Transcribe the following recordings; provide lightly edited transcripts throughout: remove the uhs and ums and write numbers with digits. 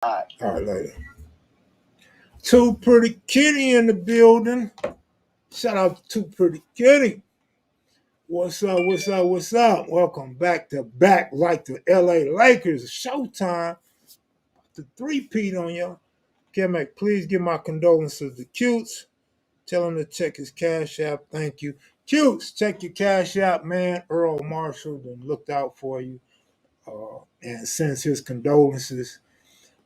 All right, later. Too Pretty Kitty in the building. Shout out to Too Pretty Kitty. What's up? What's up? What's up? Welcome back like the LA Lakers. Showtime. The three-peat on y'all. Kev Mac, please give my condolences to Cutes. Tell him to check his Cash App. Thank you. Cutes, check your Cash App, man. Earl Marshall done looked out for you and sends his condolences.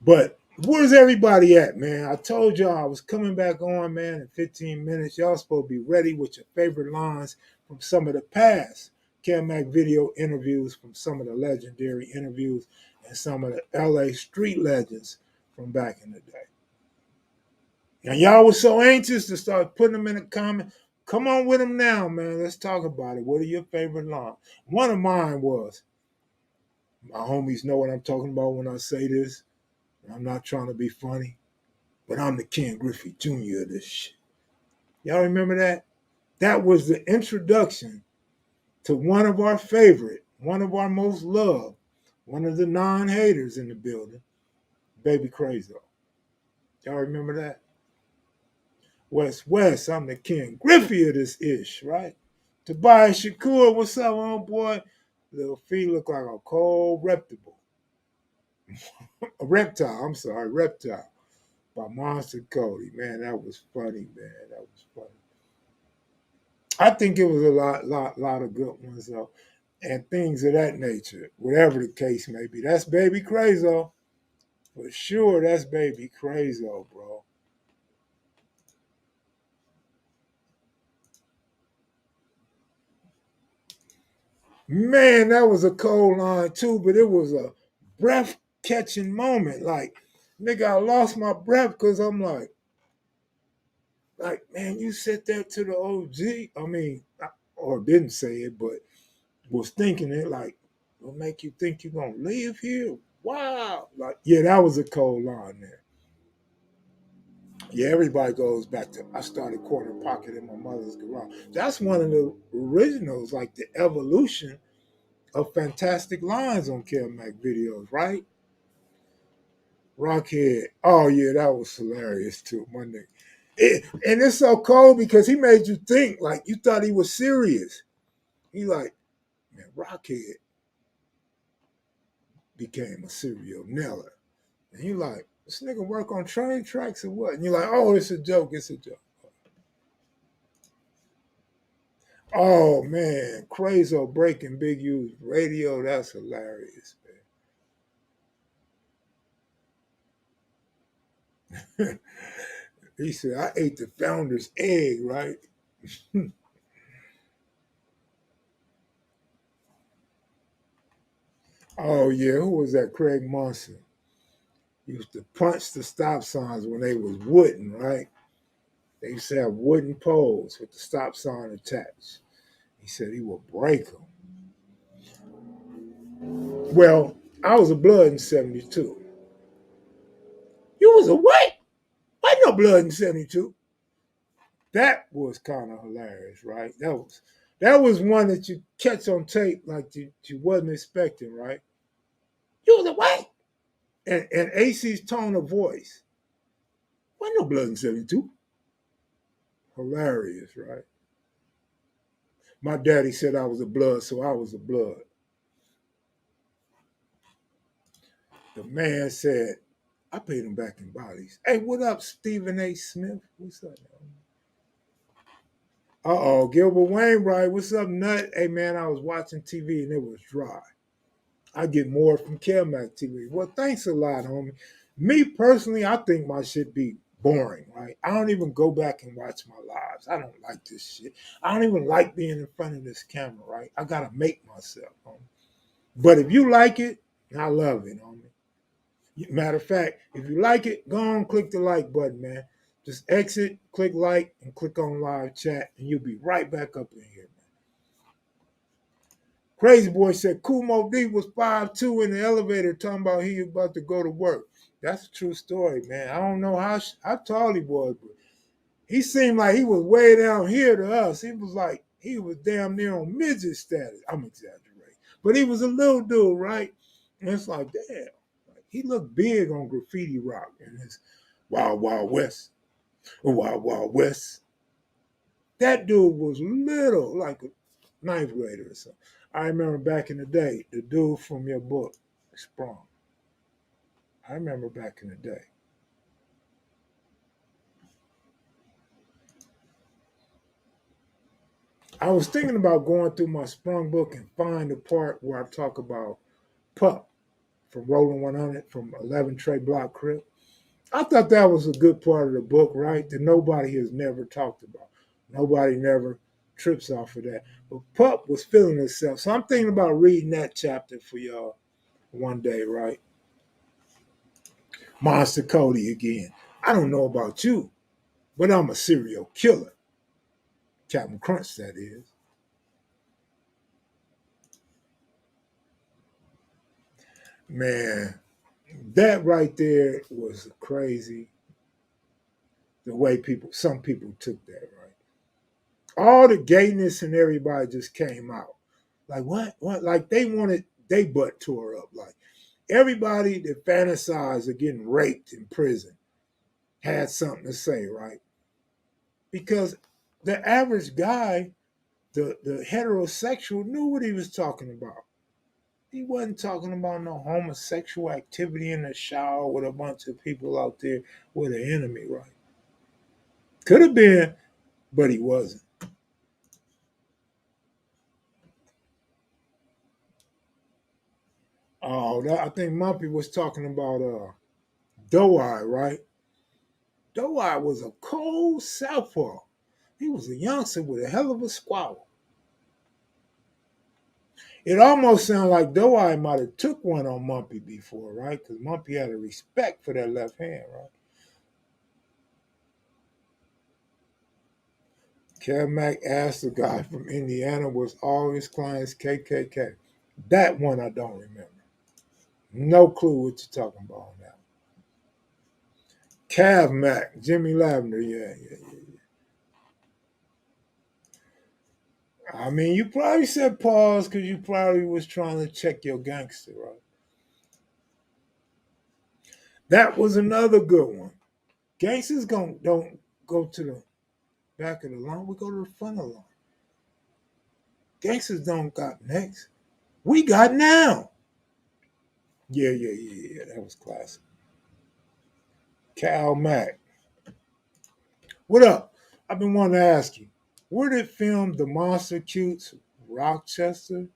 But where's everybody at, man? I told y'all I was coming back on, man, in 15 minutes. Y'all supposed to be ready with your favorite lines from some of the past Kev Mac video interviews, from some of the legendary interviews, and some of the LA street legends from back in the day. And y'all was so anxious to start putting them in the comments. Come on with them now, man. Let's talk about it. What are your favorite lines? One of mine was, my homies know what I'm talking about when I say this. I'm not trying to be funny, but I'm the Ken Griffey Jr. of this shit. Y'all remember that? That was the introduction to one of our favorite, one of our most loved, one of the non-haters in the building, Baby Crazo. Y'all remember that? West, I'm the Ken Griffey of this ish, right? Tobias Shakur, what's up, homeboy? Little feet look like a cold reptile. A reptile, I'm sorry, reptile. By Monster Cody. Man, that was funny, man. That was funny. I think it was a lot of good ones though, and things of that nature. Whatever the case may be, that's Baby Crazo for sure. That's Baby Crazo, bro. Man, that was a cold line too, but it was a breath catching moment. Like, nigga, I lost my breath because I'm like, man, you said that to the OG. I mean, or didn't say it, but was thinking it like, will make you think you're gonna live here. Wow. Like, yeah, that was a cold line there. Yeah, everybody goes back to I started corner pocket in my mother's garage. That's one of the originals, like the evolution of fantastic lines on Kev Mac videos, right? Rockhead. Oh yeah, that was hilarious too, my nigga. And it's so cold because he made you think like you thought he was serious. He like, man, Rockhead became a serial nailer. And you like, this nigga work on train tracks or what? And you're like, oh, it's a joke, it's a joke. Oh man, Crazo breaking Big U's radio, that's hilarious, man. He said, I ate the founder's egg, right? Oh yeah, who was that? Craig Monson. He used to punch the stop signs when they was wooden, right? They used to have wooden poles with the stop sign attached. He said he would break them. Well, I was a blood in 72. You was a what? I no blood in 72. That was kind of hilarious, right? That was one that you catch on tape like you wasn't expecting, right? You was a what? And AC's tone of voice. Why no blood in 72? Hilarious, right? My daddy said I was a blood, so I was a blood. The man said, I paid him back in bodies. Hey, what up, Stephen A. Smith? What's up, man? Uh-oh, Gilbert Wainwright. What's up, Nut? Hey, man, I was watching TV and it was dry. I get more from Kev Mac TV. Well, thanks a lot, homie. Me personally, I think my shit be boring, right? I don't even go back and watch my lives. I don't like this shit. I don't even like being in front of this camera, right? I gotta make myself, homie. But if you like it, I love it, homie. Matter of fact, if you like it, go on, click the like button, man. Just exit, click like, and click on live chat, and you'll be right back up in here. Crazy Boy said Kumo D was 5'2" in the elevator talking about he about to go to work. That's a true story, man. I don't know how tall he was, but he seemed like he was way down here to us. He was like, he was damn near on midget status. I'm exaggerating. But he was a little dude, right? And it's like, damn. He looked big on Graffiti Rock and his Wild Wild West. Wild Wild West. That dude was little, like a ninth grader or something. I remember back in the day, the dude from your book, Sprung. I remember back in the day. I was thinking about going through my Sprung book and find the part where I talk about Pup from Rolling 100 from 11 Trey Block Crip. I thought that was a good part of the book, right? That nobody has never talked about. Nobody never trips off of that. But Pup was feeling himself. So I'm thinking about reading that chapter for y'all one day, right? Monster Cody again. I don't know about you, but I'm a serial killer. Captain Crunch, that is. Man, that right there was crazy. The way some people took that, right? All the gayness and everybody just came out. Like what? What? Like they wanted they butt tore up. Like everybody that fantasized of getting raped in prison had something to say, right? Because the average guy, the heterosexual, knew what he was talking about. He wasn't talking about no homosexual activity in the shower with a bunch of people out there with an enemy, right? Could have been, but he wasn't. Oh, I think Mumpy was talking about Doe Eye, right? Doe Eye was a cold southpaw. He was a youngster with a hell of a squabble. It almost sounded like Doe Eye might have took one on Mumpy before, right? Because Mumpy had a respect for that left hand, right? Kev Mac asked the guy from Indiana, was all his clients KKK? That one I don't remember. No clue what you're talking about on that. Kev Mac, Jimmy Lavender, yeah. I mean, you probably said pause because you probably was trying to check your gangster, right? That was another good one. Gangsters don't go to the back of the line. We go to the front of the line. Gangsters don't got next. We got now. Yeah. That was classic. Cal Mack. What up? I've been wanting to ask you, where did film the Monster Cutes Rochester?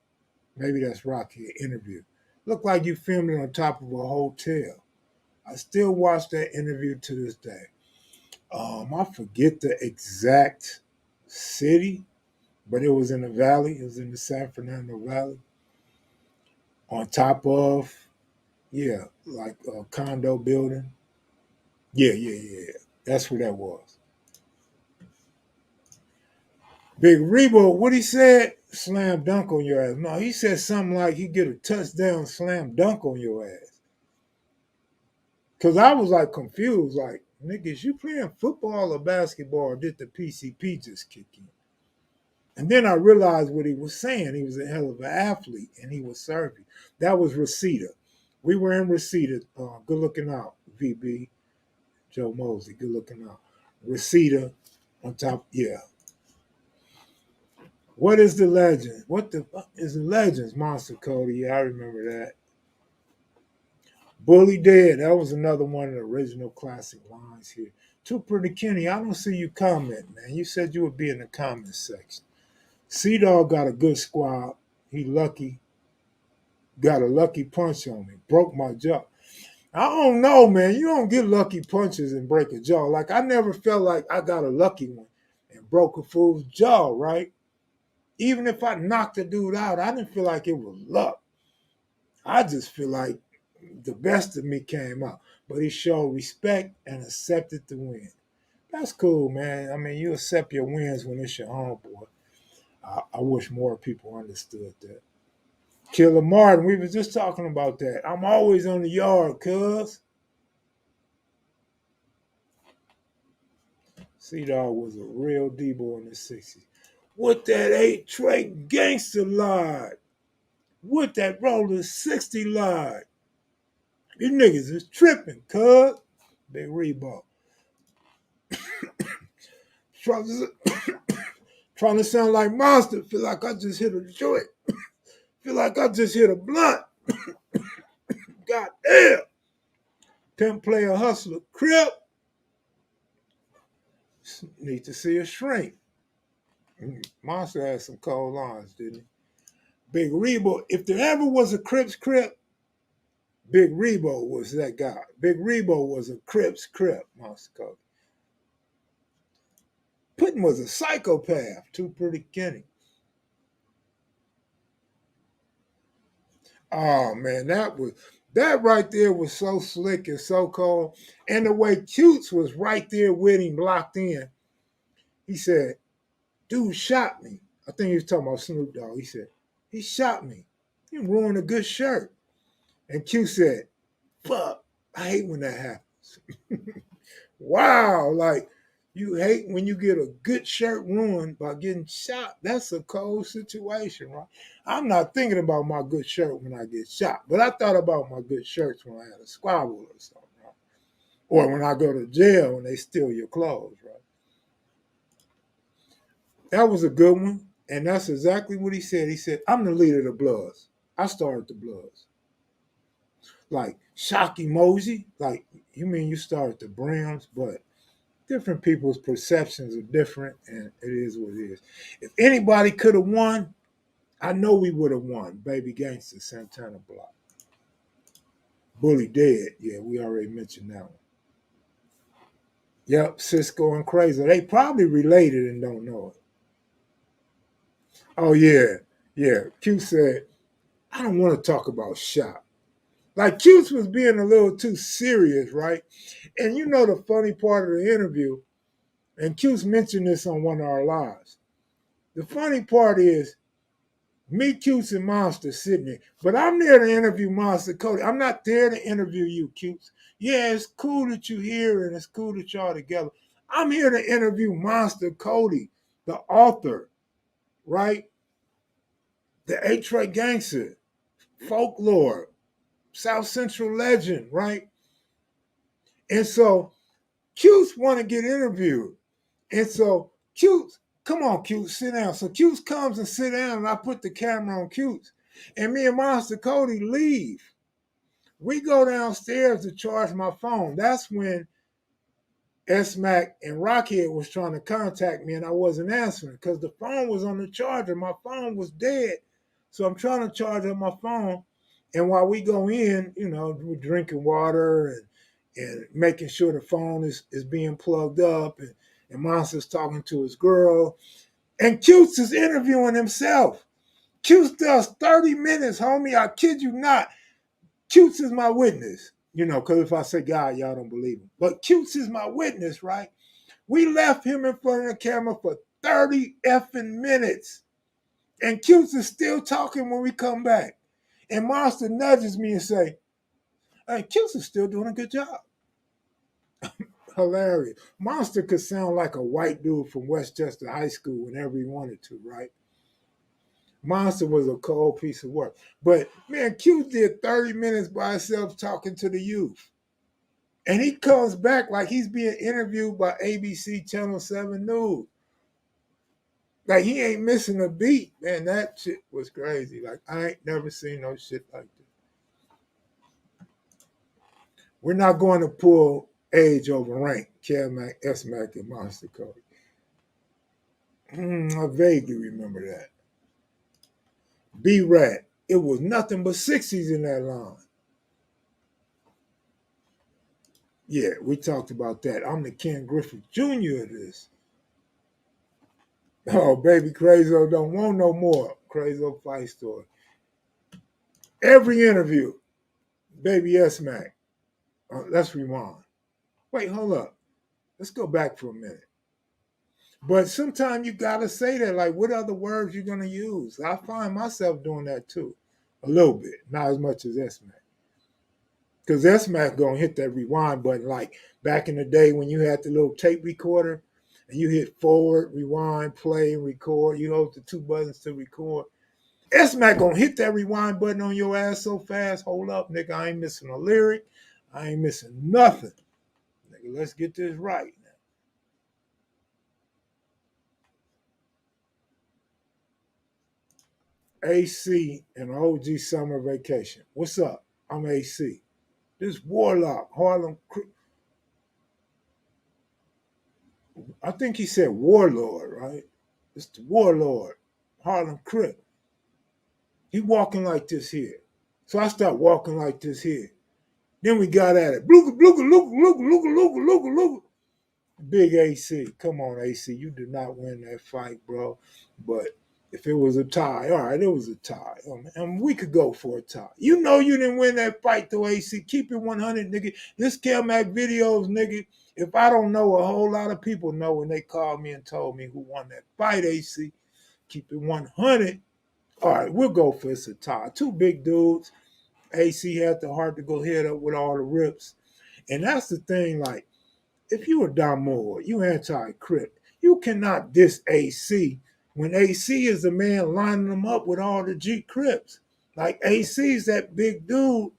Maybe that's Rocky interview. Looked like you filmed it on top of a hotel. I still watch that interview to this day. I forget the exact city, but it was in the valley. It was in the San Fernando Valley. On top of, yeah, like a condo building. Yeah. That's where that was. Big Rebo, what he said, slam dunk on your ass. No, he said something like he get a touchdown slam dunk on your ass. Cause I was like confused, like, niggas, you playing football or basketball, or did the PCP just kick in? And then I realized what he was saying. He was a hell of an athlete and he was serving. That was Reseda. We were in Reseda. Good looking out, VB, Joe Mosley, good looking out. Reseda on top, yeah. What is the legend? What the fuck is the legends? Monster Cody, yeah, I remember that. Bully Dead, that was another one of the original classic lines here. Too Pretty Kenny, I don't see you comment, man. You said you would be in the comment section. C-Dog got a good squad. He lucky. Got a lucky punch on me. Broke my jaw. I don't know, man. You don't get lucky punches and break a jaw. Like, I never felt like I got a lucky one and broke a fool's jaw, right? Even if I knocked the dude out, I didn't feel like it was luck. I just feel like the best of me came out. But he showed respect and accepted the win. That's cool, man. I mean, you accept your wins when it's your homeboy. I wish more people understood that. Killer Martin, we was just talking about that. I'm always on the yard, cuz. C-Dog was a real D-boy in the 60s. With that 8-tray gangster line. With that roller 60 line. These niggas is tripping, cuz. Big Rebo. Trying to sound like Monster. Feel like I just hit a joint. Feel like I just hit a blunt. God damn. Pimp player hustler. Crip. Need to see a shrink. Monster had some cold lines, didn't he? Big Rebo. If there ever was a Crips Crip, Big Rebo was that guy. Big Rebo was a Crips Crip, Monster Cody. Putin was a psychopath. Too Pretty Kenny. Oh man, that right there was so slick and so cold. And the way Cutes was right there with him, locked in. He said, "Dude shot me." I think he was talking about Snoop Dogg. He said, "He shot me. He ruined a good shirt." And Q said, "Fuck, I hate when that happens." Wow, like you hate when you get a good shirt ruined by getting shot. That's a cold situation, right? I'm not thinking about my good shirt when I get shot, but I thought about my good shirts when I had a squabble or something, right? Or when I go to jail and they steal your clothes, right? That was a good one, and that's exactly what he said. He said, "I'm the leader of the Bloods. I started the Bloods." Like shock emoji, like you mean you started the Browns, but different people's perceptions are different, and it is what it is. If anybody could have won, I know we would have won. Baby Gangster, Santana Block. Bully dead. Yeah, we already mentioned that one. Yep, Cisco and Crazy. They probably related and don't know it. Oh, yeah. Yeah. Q said, "I don't want to talk about shop." Like Q was being a little too serious, right? And you know the funny part of the interview, and Q's mentioned this on one of our lives. The funny part is me, Cutes, and Monster sitting there. But I'm there to interview Monster Cody. I'm not there to interview you, Cutes. Yeah, it's cool that you're here and it's cool that y'all together. I'm here to interview Monster Cody, the author, right? The A-Track Gangster, folklore, South Central legend, right? And so Cutes want to get interviewed. And so Cutes, come on, Cutes, sit down. So Cutes comes and sit down, and I put the camera on Cutes. And me and Monster Cody leave. We go downstairs to charge my phone. That's when S-Mac and Rockhead was trying to contact me, and I wasn't answering because the phone was on the charger. My phone was dead. So I'm trying to charge up my phone. And while we go in, you know, we're drinking water and making sure the phone is being plugged up, and Monster's talking to his girl. And Cutes is interviewing himself. Cutes does 30 minutes, homie. I kid you not. Cutes is my witness, you know, because if I say God, y'all don't believe him. But Cutes is my witness, right? We left him in front of the camera for 30 effing minutes. And Cutes is still talking when we come back. And Monster nudges me and say, "Hey, Cutes is still doing a good job." Hilarious. Monster could sound like a white dude from Westchester High School whenever he wanted to, right? Monster was a cold piece of work. But man, Q did 30 minutes by himself talking to the youth. And he comes back like he's being interviewed by ABC Channel 7 News. Like he ain't missing a beat. Man, that shit was crazy. Like I ain't never seen no shit like that. We're not going to pull age over rank. Kev Mac, S-Mac, and Monster Cody. I vaguely remember that. B-Rat. It was nothing but 60s in that line. Yeah, we talked about that. I'm the Ken Griffith Jr. of this. Oh, baby, Crazo don't want no more. Crazo fight story. Every interview, baby S-Mac. Let's rewind. Wait, hold up. Let's go back for a minute. But sometimes you gotta say that. Like, what other words you gonna use? I find myself doing that too, a little bit, not as much as S-Mac. Because S-Mac gonna hit that rewind button like back in the day when you had the little tape recorder and you hit forward, rewind, play, and record. You hold the two buttons to record. S-Mac gonna hit that rewind button on your ass so fast. Hold up, nigga. I ain't missing a lyric. I ain't missing nothing. Nigga, let's get this right. AC and OG Summer Vacation. What's up? I'm AC. This Warlock, Harlem. I think he said Warlord, right? It's the Warlord, Harlem Crip. He walking like this here. So I start walking like this here. Then we got at it. Blooga, blooga, looga, looga, looga, looga, looga, looga. Big AC. Come on, AC. You did not win that fight, bro. But if it was a tie, all right, it was a tie. And we could go for a tie. You know you didn't win that fight, though, AC. Keep it 100, nigga. This Kev Mac Videos, nigga. If I don't know, a whole lot of people know when they called me and told me who won that fight, AC. Keep it 100. All right, we'll go for it's a tie. Two big dudes. AC had the heart to go head up with all the rips. And that's the thing, like, if you a Damour, you anti-Crip, you cannot diss AC when AC is the man lining them up with all the G Crips. Like AC is that big dude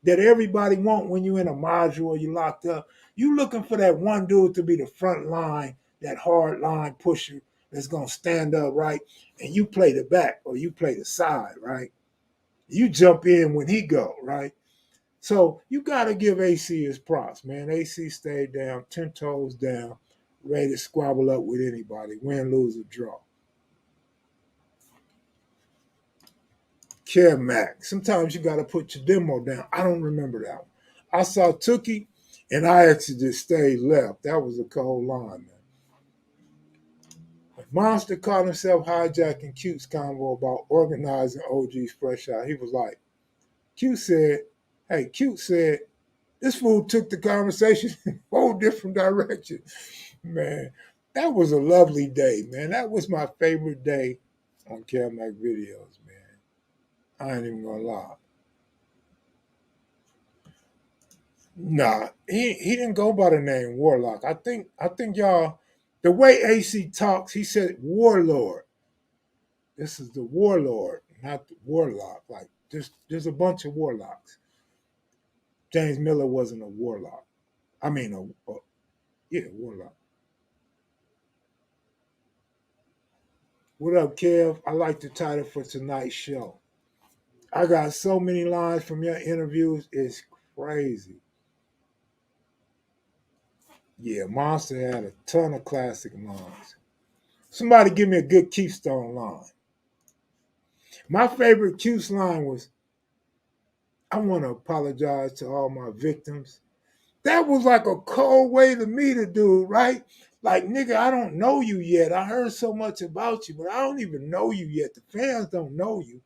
that everybody want when you in a module or you locked up. You looking for that one dude to be the front line, that hard line pusher that's gonna stand up, right? And you play the back or you play the side, right? You jump in when he go, right? So you got to give AC his props, man. AC stayed down, 10 toes down, ready to squabble up with anybody, win, lose, or draw. Kev Mac. Sometimes you got to put your demo down. I don't remember that one. I saw Tookie, and I actually just stayed left. That was a cold line, man. Monster caught himself hijacking Cute's convo about organizing OG's fresh out. He was like, Cute said, this fool took the conversation in a whole different direction. Man, that was a lovely day, man. That was my favorite day on Kev Mac Videos, man. I ain't even gonna lie. Nah, he didn't go by the name Warlock. I think y'all, the way AC talks, he said Warlord. This is the Warlord, not the Warlock. Like there's a bunch of Warlocks. James Miller wasn't a Warlock. I mean, yeah, Warlock. What up, Kev? I like the title for tonight's show. I got so many lines from your interviews. It's crazy. Yeah, Monster had a ton of classic lines. Somebody give me a good Keystone line. My favorite Q's line was, I want to apologize to all my victims. That was like a cold way to meet a dude, right? Like, nigga, I don't know you yet. I heard so much about you, but I don't even know you yet. The fans don't know you.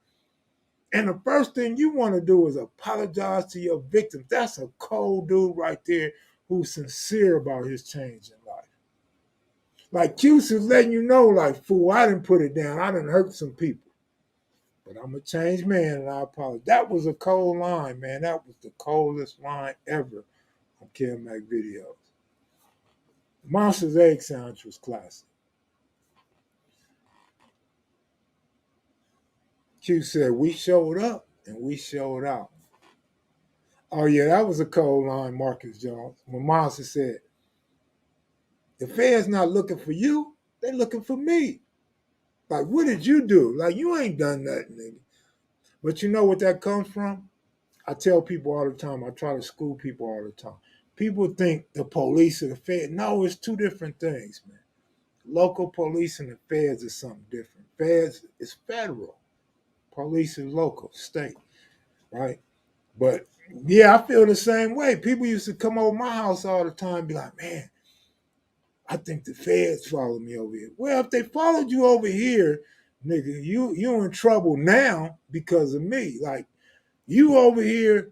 And the first thing you want to do is apologize to your victims. That's a cold dude right there who's sincere about his change in life. Like Cuse is letting you know, like, fool, I didn't put it down. I didn't hurt some people. But I'm a changed man and I apologize. That was a cold line, man. That was the coldest line ever on Kev Mac Videos. Monsters Egg Sandwich was classic. Q said, we showed up and we showed out. Oh, yeah, that was a cold line, Marcus Jones. When Monster said, the feds not looking for you, they looking for me. Like, what did you do? Like, you ain't done nothing, nigga. But you know what that comes from? I tell people all the time, I try to school people all the time. People think the police or the feds. No, it's two different things, man. Local police and the feds is something different. Feds is federal. Police is local, state, right? But yeah, I feel the same way. People used to come over my house all the time and be like, man, I think the feds followed me over here. Well, if they followed you over here, nigga, you in trouble now because of me. Like you over here,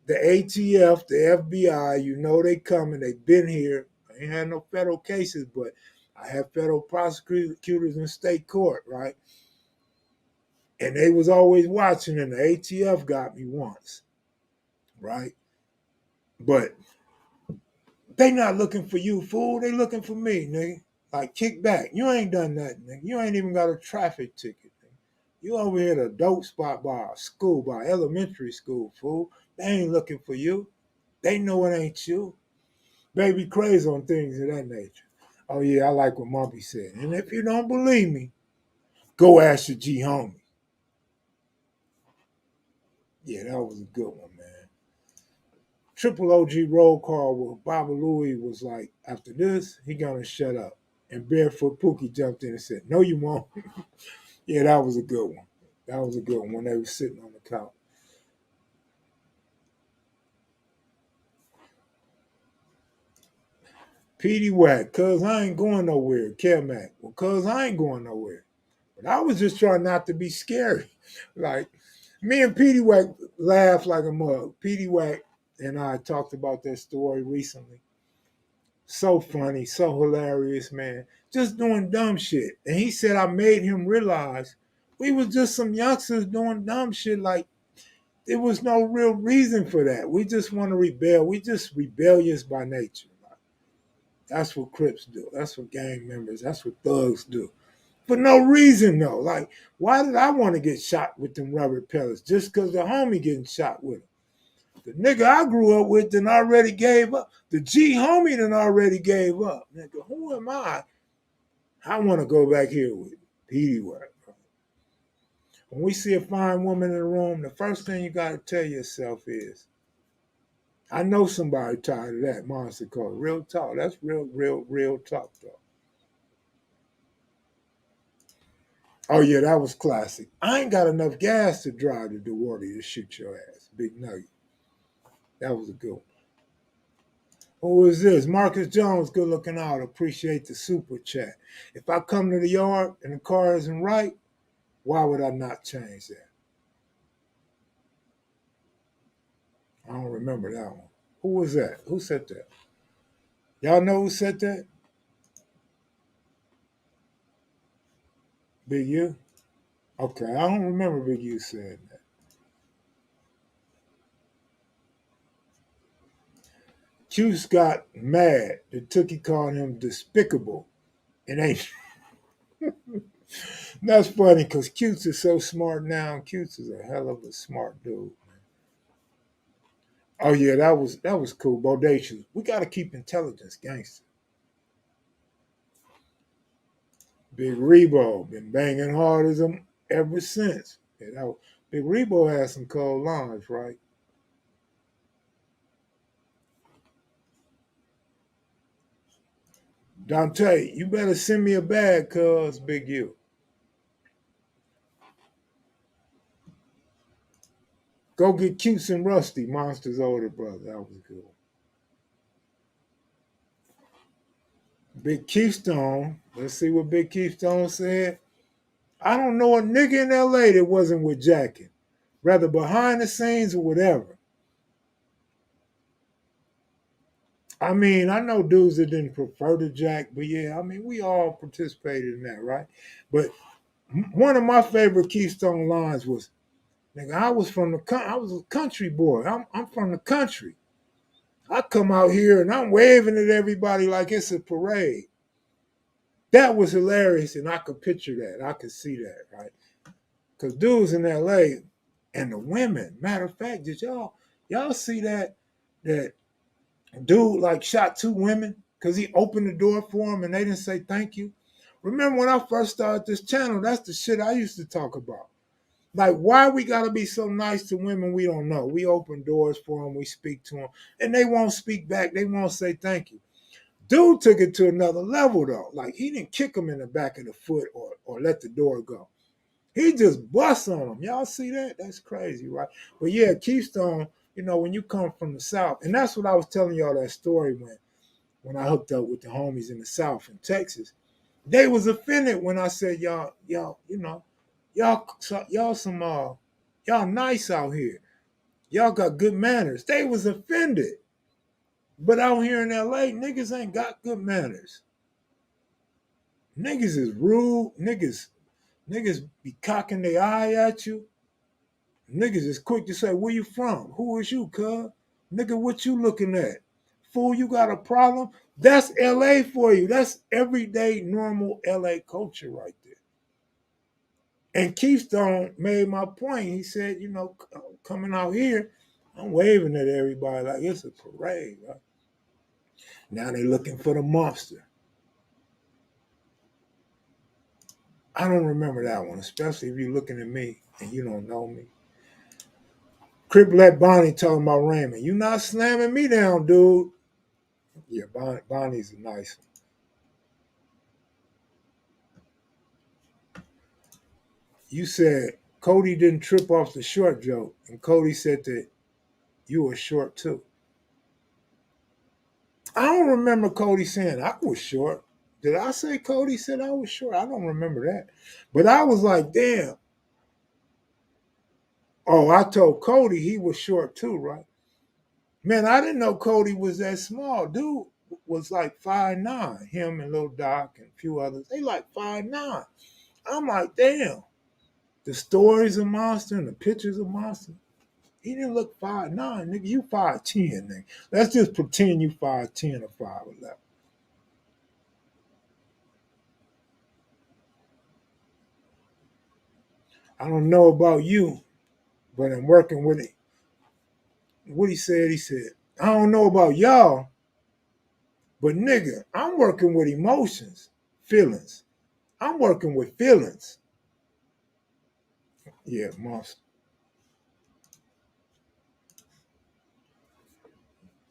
the ATF, the FBI, you know they coming, they been here. I ain't had no federal cases, but I have federal prosecutors in state court, right? And they was always watching, and the ATF got me once, right? But they not looking for you, fool. They looking for me, nigga. Like, kick back. You ain't done nothing, nigga. You ain't even got a traffic ticket, nigga. You over here at a dope spot by a school, by elementary school, fool. They ain't looking for you. They know it ain't you. Baby crazy on things of that nature. Oh yeah, I like what Mumpy said. And if you don't believe me, go ask your G homie. Yeah, that was a good one, man. Triple OG roll call with Baba Louie was like, after this, he gonna shut up. And Barefoot Pookie jumped in and said, no, you won't. Yeah, that was a good one. That was a good one when they were sitting on the couch. Petey Wack, cuz I ain't going nowhere. Kev Mac, well, cuz I ain't going nowhere. But I was just trying not to be scary. Like, me and Petey Wack laughed like a mug. Petey Wack and I talked about that story recently. So funny, so hilarious, man. Just doing dumb shit. And he said I made him realize we was just some youngsters doing dumb shit. Like, there was no real reason for that. We just want to rebel. We just rebellious by nature. That's what Crips do. That's what gang members, that's what thugs do. For no reason, though. Like, why did I want to get shot with them rubber pellets? Just because the homie getting shot with them. The nigga I grew up with then already gave up. The G homie then already gave up. Nigga, who am I? I want to go back here with Petey Wack. When we see a fine woman in the room, the first thing you got to tell yourself is, I know somebody tired of that monster called real talk. That's real talk, though. Oh yeah, that was classic. I ain't got enough gas to drive to DeWardy to shoot your ass. Big nugget. That was a good one. Who is this? Marcus Jones, good looking out. Appreciate the super chat. If I come to the yard and the car isn't right, why would I not change that? I don't remember that one. Who was that? Who said that? Y'all know who said that? Big U? Okay, I don't remember Big U saying that. Juice got mad that Tookie called him despicable. And ain't that's funny because Cutes is so smart now. Cutes is a hell of a smart dude. Oh yeah, that was cool. Bodacious. We gotta keep intelligence gangster. Big Rebo been banging hard as him ever since. Yeah, Big Rebo has some cold lines, right? Dante, you better send me a bag, cuz Big U. Go get Cutes and Rusty, Monster's older brother. That was good. Big Keystone. Let's see what Big Keystone said. I don't know a nigga in LA that wasn't with Jackin, whether behind the scenes or whatever. I mean, I know dudes that didn't prefer the Jack, but yeah, I mean, we all participated in that, right? But one of my favorite Keystone lines was, "Nigga, I was a country boy. I'm from the country. I come out here and I'm waving at everybody like it's a parade." That was hilarious, and I could picture that. I could see that, right? Because dudes in L.A. and the women. Matter of fact, did y'all see that dude like shot two women because he opened the door for them and they didn't say thank you? Remember when I first started this channel? That's the shit I used to talk about. Like, why we gotta be so nice to women we don't know? We open doors for them, we speak to them, and they won't speak back. They won't say thank you. Dude took it to another level though. Like, he didn't kick him in the back of the foot or let the door go. He just busts on them. Y'all see that? That's crazy, right? But yeah, Keystone, when you come from the South, and that's what I was telling y'all that story when I hooked up with the homies in the South in Texas. They was offended when I said y'all, y'all some y'all nice out here. Y'all got good manners. They was offended. But out here in LA, niggas ain't got good manners. Niggas is rude. Niggas be cocking their eye at you. Niggas is quick to say, where you from? Who is you, cuz? Nigga, what you looking at? Fool, you got a problem? That's LA for you. That's everyday normal LA culture right there. And Keystone made my point. He said, coming out here, I'm waving at everybody like it's a parade. Right? Now they looking for the monster. I don't remember that one, especially if you're looking at me and you don't know me. Crip let Bonnie talking about Raymond. You not slamming me down, dude. Yeah, Bonnie's a nice one. You said Cody didn't trip off the short joke, and Cody said that you were short too. I don't remember Cody saying I was short. Did I say Cody said I was short? I don't remember that. But I was like, damn. Oh, I told Cody he was short too, right? Man, I didn't know Cody was that small. Dude was like 5'9". Him and Lil Doc and a few others. They like 5'9". I'm like, damn. The story's a monster and the picture's a monster. He didn't look 5'9", nigga. You 5'10", nigga. Let's just pretend you 5'10" or 5'11". I don't know about you, but I'm working with it. What he said, I don't know about y'all, but nigga, I'm working with emotions, feelings. I'm working with feelings. Yeah, monster.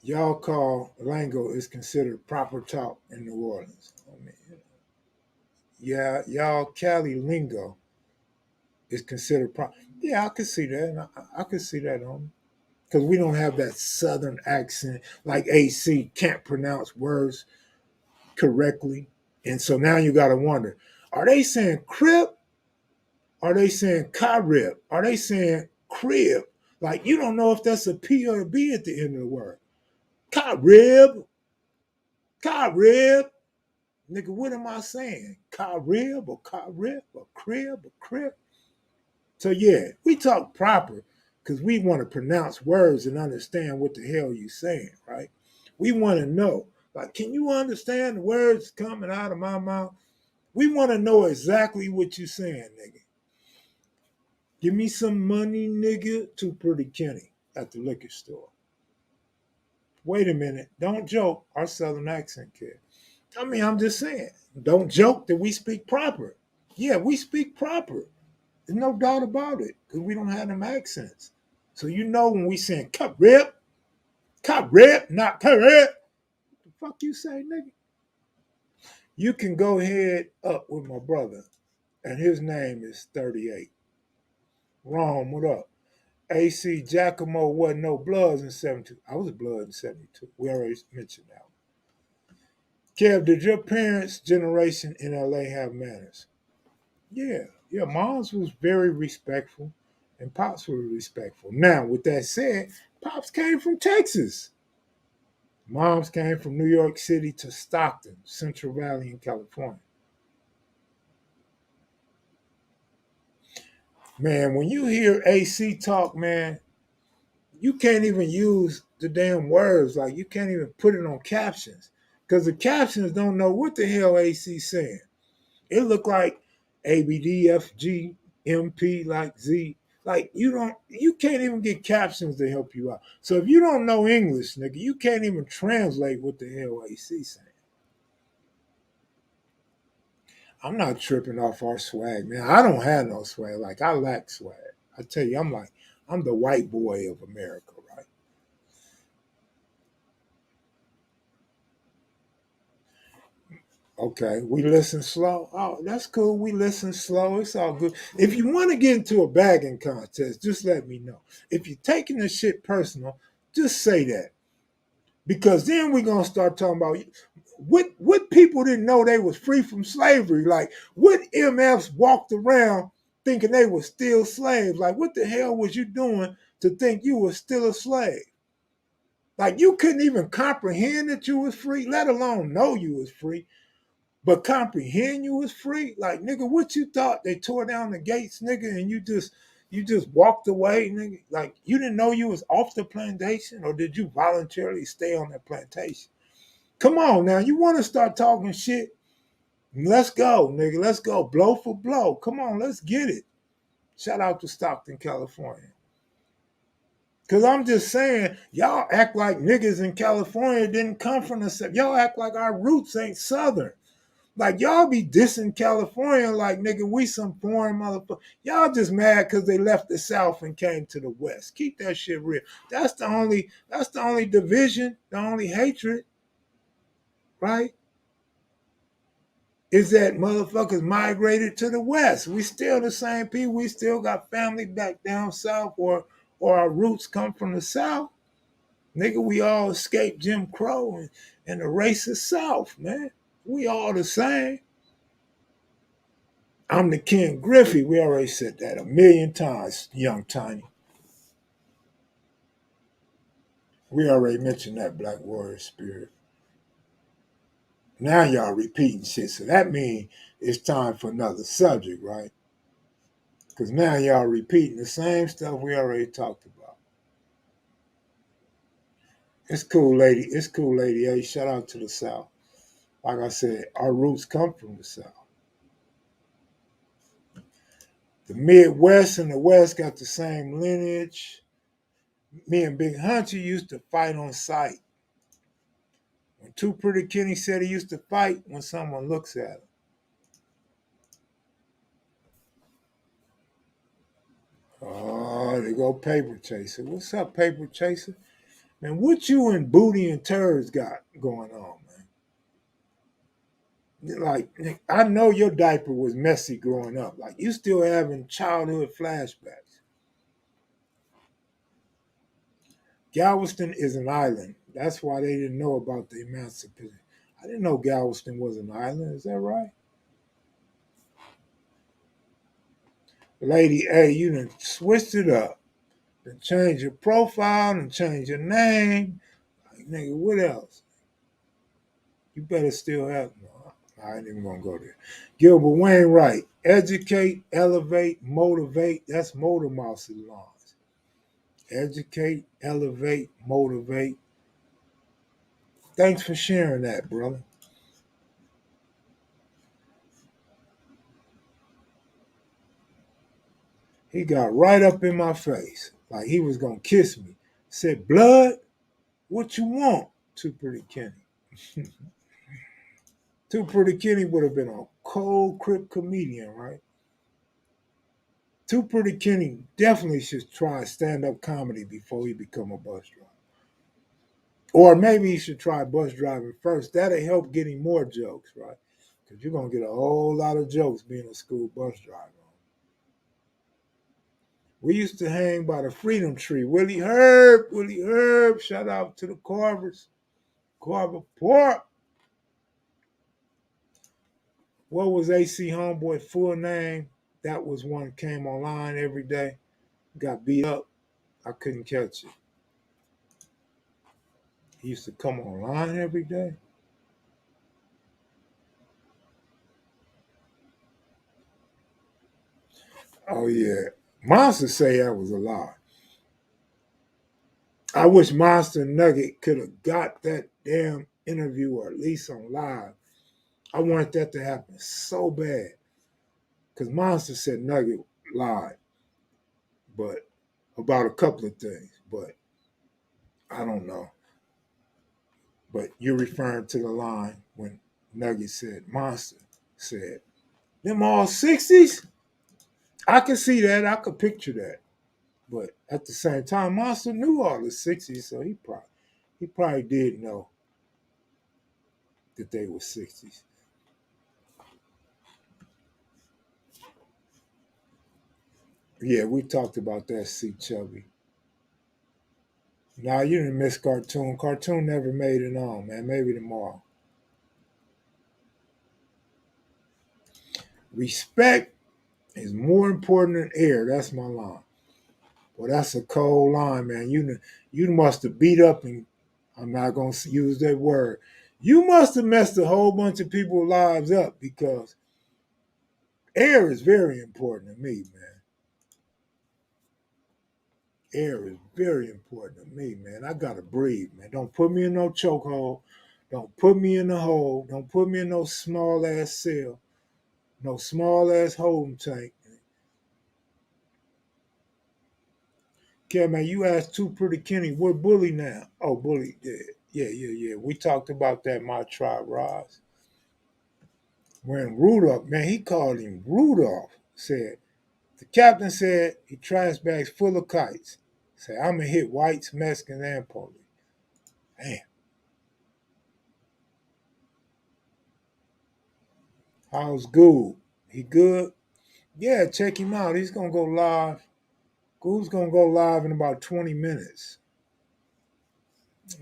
Y'all call lingo is considered proper talk in New Orleans. I mean, yeah, y'all Cali lingo is considered proper. Yeah, I could see that. I could see that on because we don't have that southern accent like AC can't pronounce words correctly, and so now you got to wonder: are they saying crib? Are they saying carib? Are they saying crib? Like you don't know if that's a P or a B at the end of the word. Carib, carib. Nigga, what am I saying? Carib or carib or crib or crib? So yeah, we talk proper because we want to pronounce words and understand what the hell you saying, right? We want to know. Like, can you understand the words coming out of my mouth? We want to know exactly what you saying, nigga. Give me some money, nigga, to Pretty Kenny at the liquor store. Wait a minute. Don't joke. Our southern accent, kid. I mean, I'm just saying. Don't joke that we speak proper. Yeah, we speak proper. There's no doubt about it because we don't have them accents. So you know when we saying cut rip, not cut rip. What the fuck you say, nigga? You can go head up with my brother, and his name is 38. Rome, what up? AC Giacomo wasn't no Bloods in 72. I was a Blood in 72. We already mentioned that. Kev, did your parents' generation in LA have manners? Yeah, yeah. Mom's was very respectful, and Pops was respectful. Now, with that said, Pops came from Texas. Mom's came from New York City to Stockton, Central Valley in California. Man, when you hear AC talk, man, you can't even use the damn words. Like you can't even put it on captions because the captions don't know what the hell AC saying. It looked like ABDFGMP like Z. Like you can't even get captions to help you out. So if you don't know English, nigga, you can't even translate what the hell AC saying. I'm not tripping off our swag, man. I don't have no swag. Like I lack swag. I tell you, I'm the white boy of America, right? Okay, we listen slow. Oh, that's cool. We listen slow. It's all good. If you want to get into a bagging contest, just let me know. If you're taking this shit personal, just say that. Because then we're gonna start talking about what people didn't know they was free from slavery. Like what MFs walked around thinking they were still slaves. Like what the hell was you doing to think you were still a slave? Like you couldn't even comprehend that you was free, let alone know you was free. But comprehend you was free? Like, nigga, what you thought? They tore down the gates, nigga, and you just walked away, nigga? Like, you didn't know you was off the plantation, or did you voluntarily stay on that plantation? Come on now, you want to start talking shit? Let's go, nigga. Let's go. Blow for blow. Come on, let's get it. Shout out to Stockton, California. Because I'm just saying, y'all act like niggas in California didn't come from the South. Y'all act like our roots ain't Southern. Like, y'all be dissing California like, nigga, we some foreign motherfucker. Y'all just mad because they left the South and came to the West. Keep that shit real. That's the only division, the only hatred, right? Is that motherfuckers migrated to the West. We still the same people. We still got family back down south, or our roots come from the South. Nigga, we all escaped Jim Crow and the racist South, man. We all the same. I'm the King Griffey. We already said that a million times, young Tiny. We already mentioned that Black Warrior Spirit. Now y'all repeating shit. So that means it's time for another subject, right? Because now y'all repeating the same stuff we already talked about. It's cool, lady. It's cool, lady. Hey, shout out to the South. Like I said, our roots come from the South. The Midwest and the West got the same lineage. Me and Big Hunter used to fight on sight. When Too Pretty Kenny said he used to fight when someone looks at him. Oh, they go Paper Chaser. What's up, Paper Chaser? Man, what you and Booty and Turds got going on, man? Like, I know your diaper was messy growing up. Like, you still having childhood flashbacks. Galveston is an island. That's why they didn't know about the emancipation. I didn't know Galveston was an island. Is that right? Lady A, you done switched it up. Then change your profile and change your name. Like, nigga, what else? You better still have. No, I ain't even gonna go there. Gilbert Wainwright, educate, elevate, motivate. That's Motor Mousy lines. Educate, elevate, motivate. Thanks for sharing that, brother. He got right up in my face, like he was gonna kiss me. Said, "Blood, what you want?" Too Pretty Kenny. Too Pretty Kenny would have been a cold crip comedian, right? Too Pretty Kenny definitely should try stand-up comedy before he become a bus driver. Or maybe he should try bus driving first. That'll help getting more jokes, right? Because you're gonna get a whole lot of jokes being a school bus driver. We used to hang by the Freedom Tree. Willie Herb, shout out to the Carvers. Carver Park. What was AC Homeboy full name? That was one came online every day. Got beat up. I couldn't catch it. He used to come online every day. Oh yeah. Monster say that was a lie. I wish Monster Nugget could have got that damn interview or at least on live. I wanted that to happen so bad. Because Monster said Nugget lied, but about a couple of things. But I don't know. But you're referring to the line when Nugget said, Monster said, them all 60s? I can see that. I could picture that. But at the same time, Monster knew all the 60s, so he probably did know that they were 60s. Yeah, we talked about that, C. Chubby. Nah, you didn't miss Cartoon. Cartoon never made it on, man. Maybe tomorrow. Respect is more important than air. That's my line. Well, that's a cold line, man. You must have beat up, and I'm not gonna use that word. You must have messed a whole bunch of people's lives up because air is very important to me, man. Air is very important to me, man. I gotta breathe, man. Don't put me in no chokehold. Don't put me in the hole. Don't put me in no small ass cell. No small ass holding tank. Kev, man, you asked Too Pretty Kenny, where Bully now? Oh, Bully dead. Yeah. We talked about that, my tribe, Roz. When Rudolph, man, he called him Rudolph, said, the captain said he trash bags full of kites. Said, I'm going to hit whites, Mexicans, and police. Damn. How's Goob? He good? Yeah, check him out. He's going to go live. Goob's going to go live in about 20 minutes.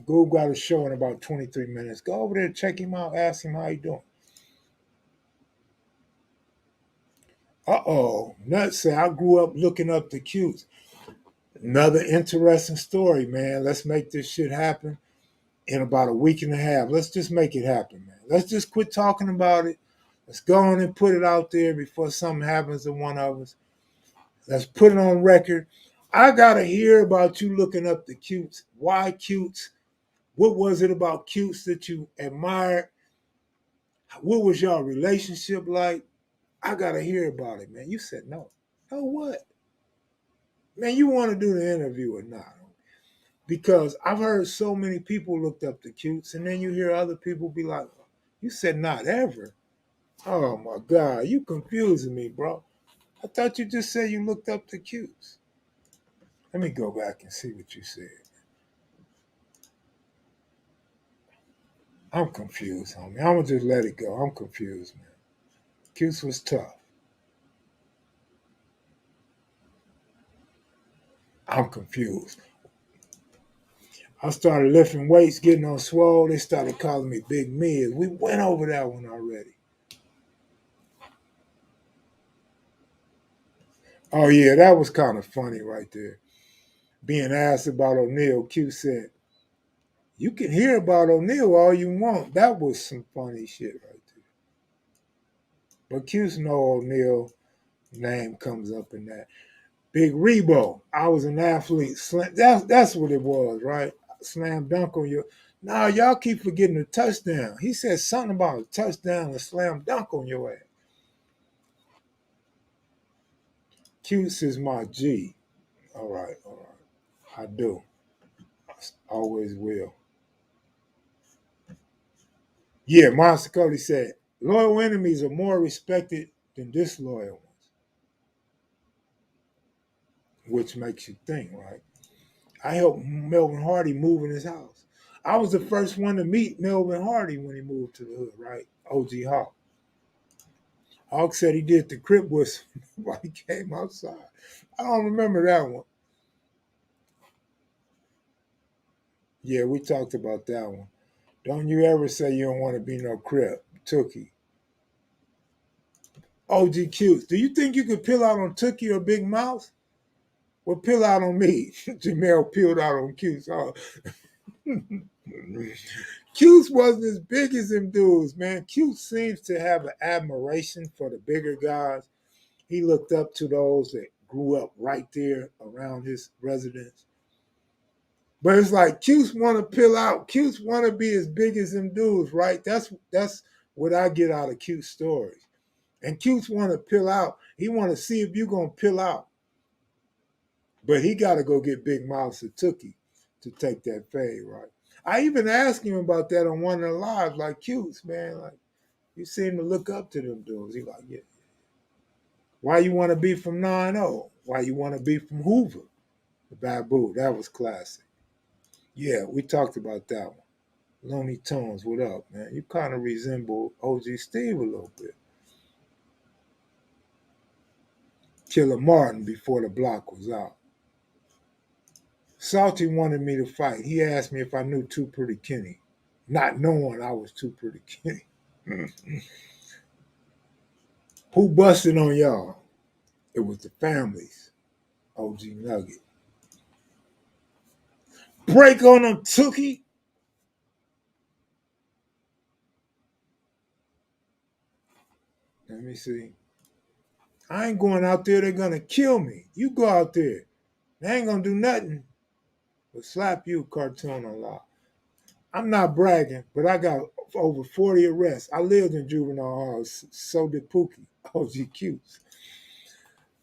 Goob got a show in about 23 minutes. Go over there, check him out, ask him how he doing. Nuts say I grew up looking up the cutes. Another interesting story, man. Let's make this shit happen in about a week and a half. Let's just make it happen, man. Let's just quit talking about it. Let's go on and put it out there before something happens to one of us. Let's put it on record. I gotta hear about you looking up the cutes. Why cutes? What was it about cutes that you admired? What was your relationship like? I gotta hear about it, man. You said no. No what? Man, you want to do the interview or not? Because I've heard so many people looked up the cutes, and then you hear other people be like, you said not ever. Oh my God, you confusing me, bro. I thought you just said you looked up the cutes. Let me go back and see what you said. I'm confused, homie. I'm gonna just let it go. I'm confused, man. Cutes was tough. I'm confused. I started lifting weights, getting on swole. They started calling me Big Miz. We went over that one already. Oh yeah, that was kind of funny right there. Being asked about O'Neal, Q said, "You can hear about O'Neal all you want." That was some funny shit right there. But Q's know O'Neal name comes up in that. Big Rebo, I was an athlete. That's what it was, right? Slam dunk on you. Nah, y'all keep forgetting the touchdown. He said something about a touchdown and slam dunk on your ass. Cutes is my G. All right. I do. I always will. Yeah, Monster Cody said, loyal enemies are more respected than disloyal ones, which makes you think, right? I helped Melvin Hardy move in his house. I was the first one to meet Melvin Hardy when he moved to the hood, right? OG Hawk. Hawk said he did the crib whistle while he came outside. I don't remember that one. Yeah, we talked about that one. Don't you ever say you don't want to be no crib. Tookie. OG Q's. Do you think you could peel out on Tookie or Big Mouse? Well, peel out on me. Jamel peeled out on Q's. Oh. Q's wasn't as big as them dudes, man. Q seems to have an admiration for the bigger guys. He looked up to those that grew up right there around his residence. But it's like Q's want to peel out. Q's want to be as big as them dudes, right? That's what I get out of Q's stories. And Q's want to peel out. He want to see if you're going to peel out. But he got to go get Big Mouse or Tookie to take that fade, right? I even asked him about that on one of the lives, like, Q's, man, like, you seem to look up to them dudes. He like, yeah. Why you want to be from 9-0? Why you want to be from Hoover? The Babu, that was classic. Yeah, we talked about that one. Lonely Tones, what up, man? You kind of resemble OG Steve a little bit. Killer Martin before the block was out. Salty wanted me to fight. He asked me if I knew Too Pretty Kenny, not knowing I was Too Pretty Kenny. Who busted on y'all? It was the families. OG Nugget. Break on them, Tookie. Let me see. I ain't going out there. They're going to kill me. You go out there. They ain't going to do nothing but slap you, cartoon on law. I'm not bragging, but I got over 40 arrests. I lived in juvenile hall. So did Pookie. OG Cutes.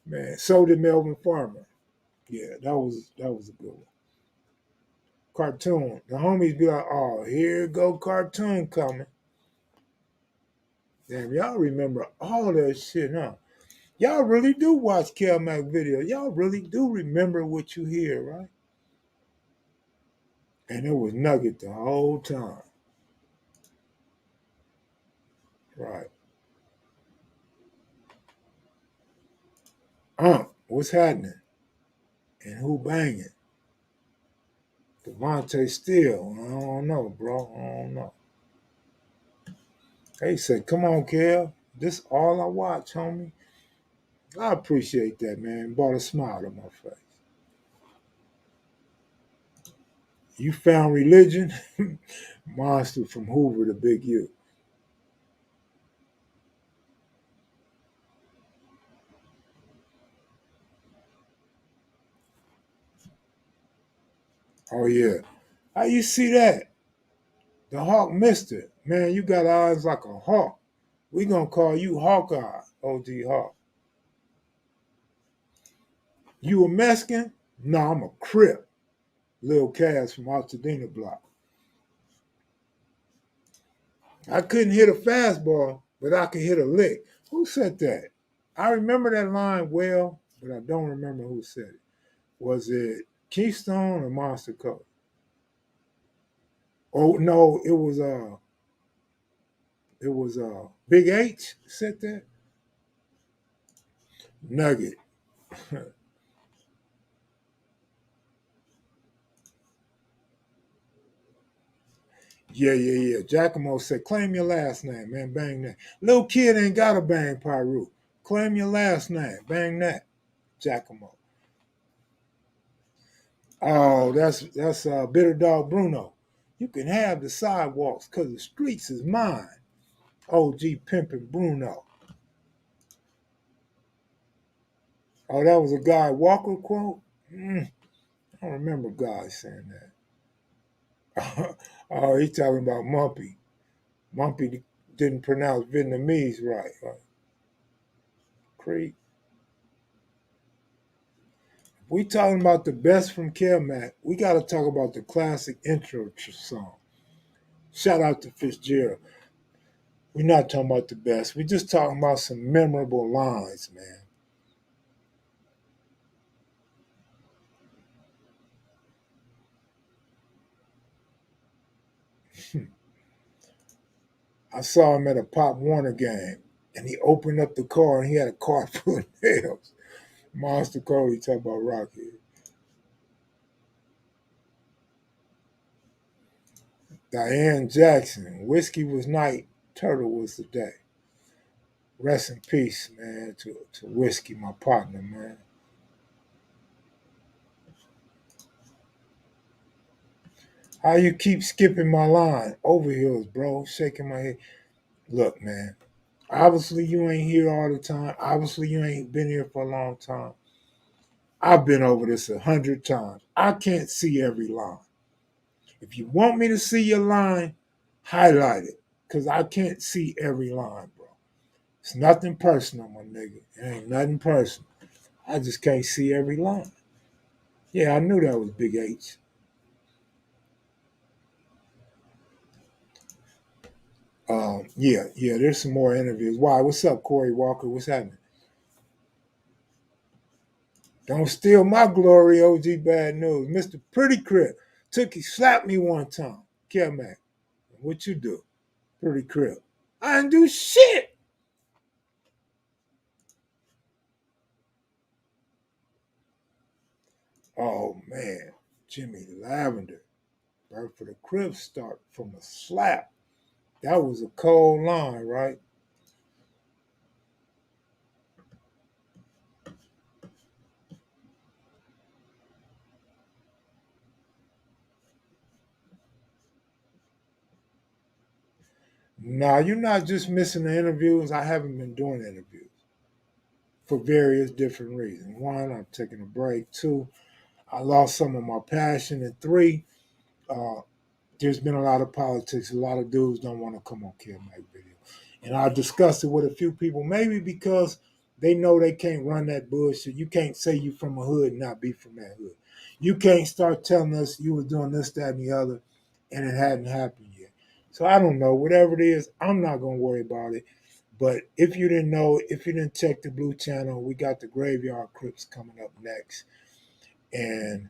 Man, so did Melvin Farmer. Yeah, that was a good one. Cartoon. The homies be like, oh, here go cartoon coming. Damn, y'all remember all that shit, huh? Y'all really do watch Kev Mac videos. Y'all really do remember what you hear, right? And it was Nugget the whole time. Right. What's happening? And who banging? Devontae Steele. I don't know, bro. I don't know. They said, come on, Kev. This all I watch, homie. I appreciate that, man. Brought a smile to my face. You found religion? Monster from Hoover to Big U. Oh, yeah. How you see that? The Hawk Mister. Man, you got eyes like a hawk. We gonna call you Hawkeye, OG Hawk. You a Mexican? No, I'm a Crip. Lil Cass from Altadena Block. I couldn't hit a fastball, but I could hit a lick. Who said that? I remember that line well, but I don't remember who said it. Was it Keystone or Monster Code? Oh no, it was Big H said that. Nugget. Yeah. Giacomo said, claim your last name, man. Bang that. Little kid ain't got to bang Pyru. Claim your last name. Bang that. Giacomo. Oh, that's Bitter Dog Bruno. You can have the sidewalks because the streets is mine. OG Pimpin' Bruno. Oh, that was a Guy Walker quote? I don't remember Guy saying that. Oh, he talking about Mumpy. Mumpy didn't pronounce Vietnamese right. Creek. We talking about the best from Kev Mac. We got to talk about the classic intro song. Shout out to Fitzgerald. We're not talking about the best. We're just talking about some memorable lines, man. I saw him at a Pop Warner game, and he opened up the car, and he had a car full of nails. Monster Cody talking about Rocky. Diane Jackson. Whiskey was night, turtle was the day. Rest in peace, man, to Whiskey, my partner, man. How you keep skipping my line? Overheels, bro. Shaking my head. Look, man. Obviously, you ain't here all the time. Obviously, you ain't been here for a long time. I've been over this 100 times. I can't see every line. If you want me to see your line, highlight it. Because I can't see every line, bro. It's nothing personal, my nigga. It ain't nothing personal. I just can't see every line. Yeah, I knew that was Big H. Yeah, there's some more interviews. Why? What's up, Corey Walker? What's happening? Don't steal my glory, OG Bad News. Mr. Pretty Crip. He slapped me one time. Kev Mac. What you do? Pretty Crip. I didn't do shit. Oh man. Jimmy Lavender. Birth for the Crip start from a slap. That was a cold line, right? Nah, you're not just missing the interviews. I haven't been doing interviews for various different reasons. One, I'm taking a break. Two, I lost some of my passion. And three, uh, there's been a lot of politics. A lot of dudes don't want to come on Kev Mac Video. And I discussed it with a few people, maybe because They know they can't run that bullshit. You can't say you from a hood and not be from that hood. You can't start telling us you was doing this, that, and the other, and it hadn't happened yet. So I don't know. Whatever it is, I'm not gonna worry about it. But if you didn't know, if you didn't check the Blue Channel, we got the Graveyard Crips coming up next, and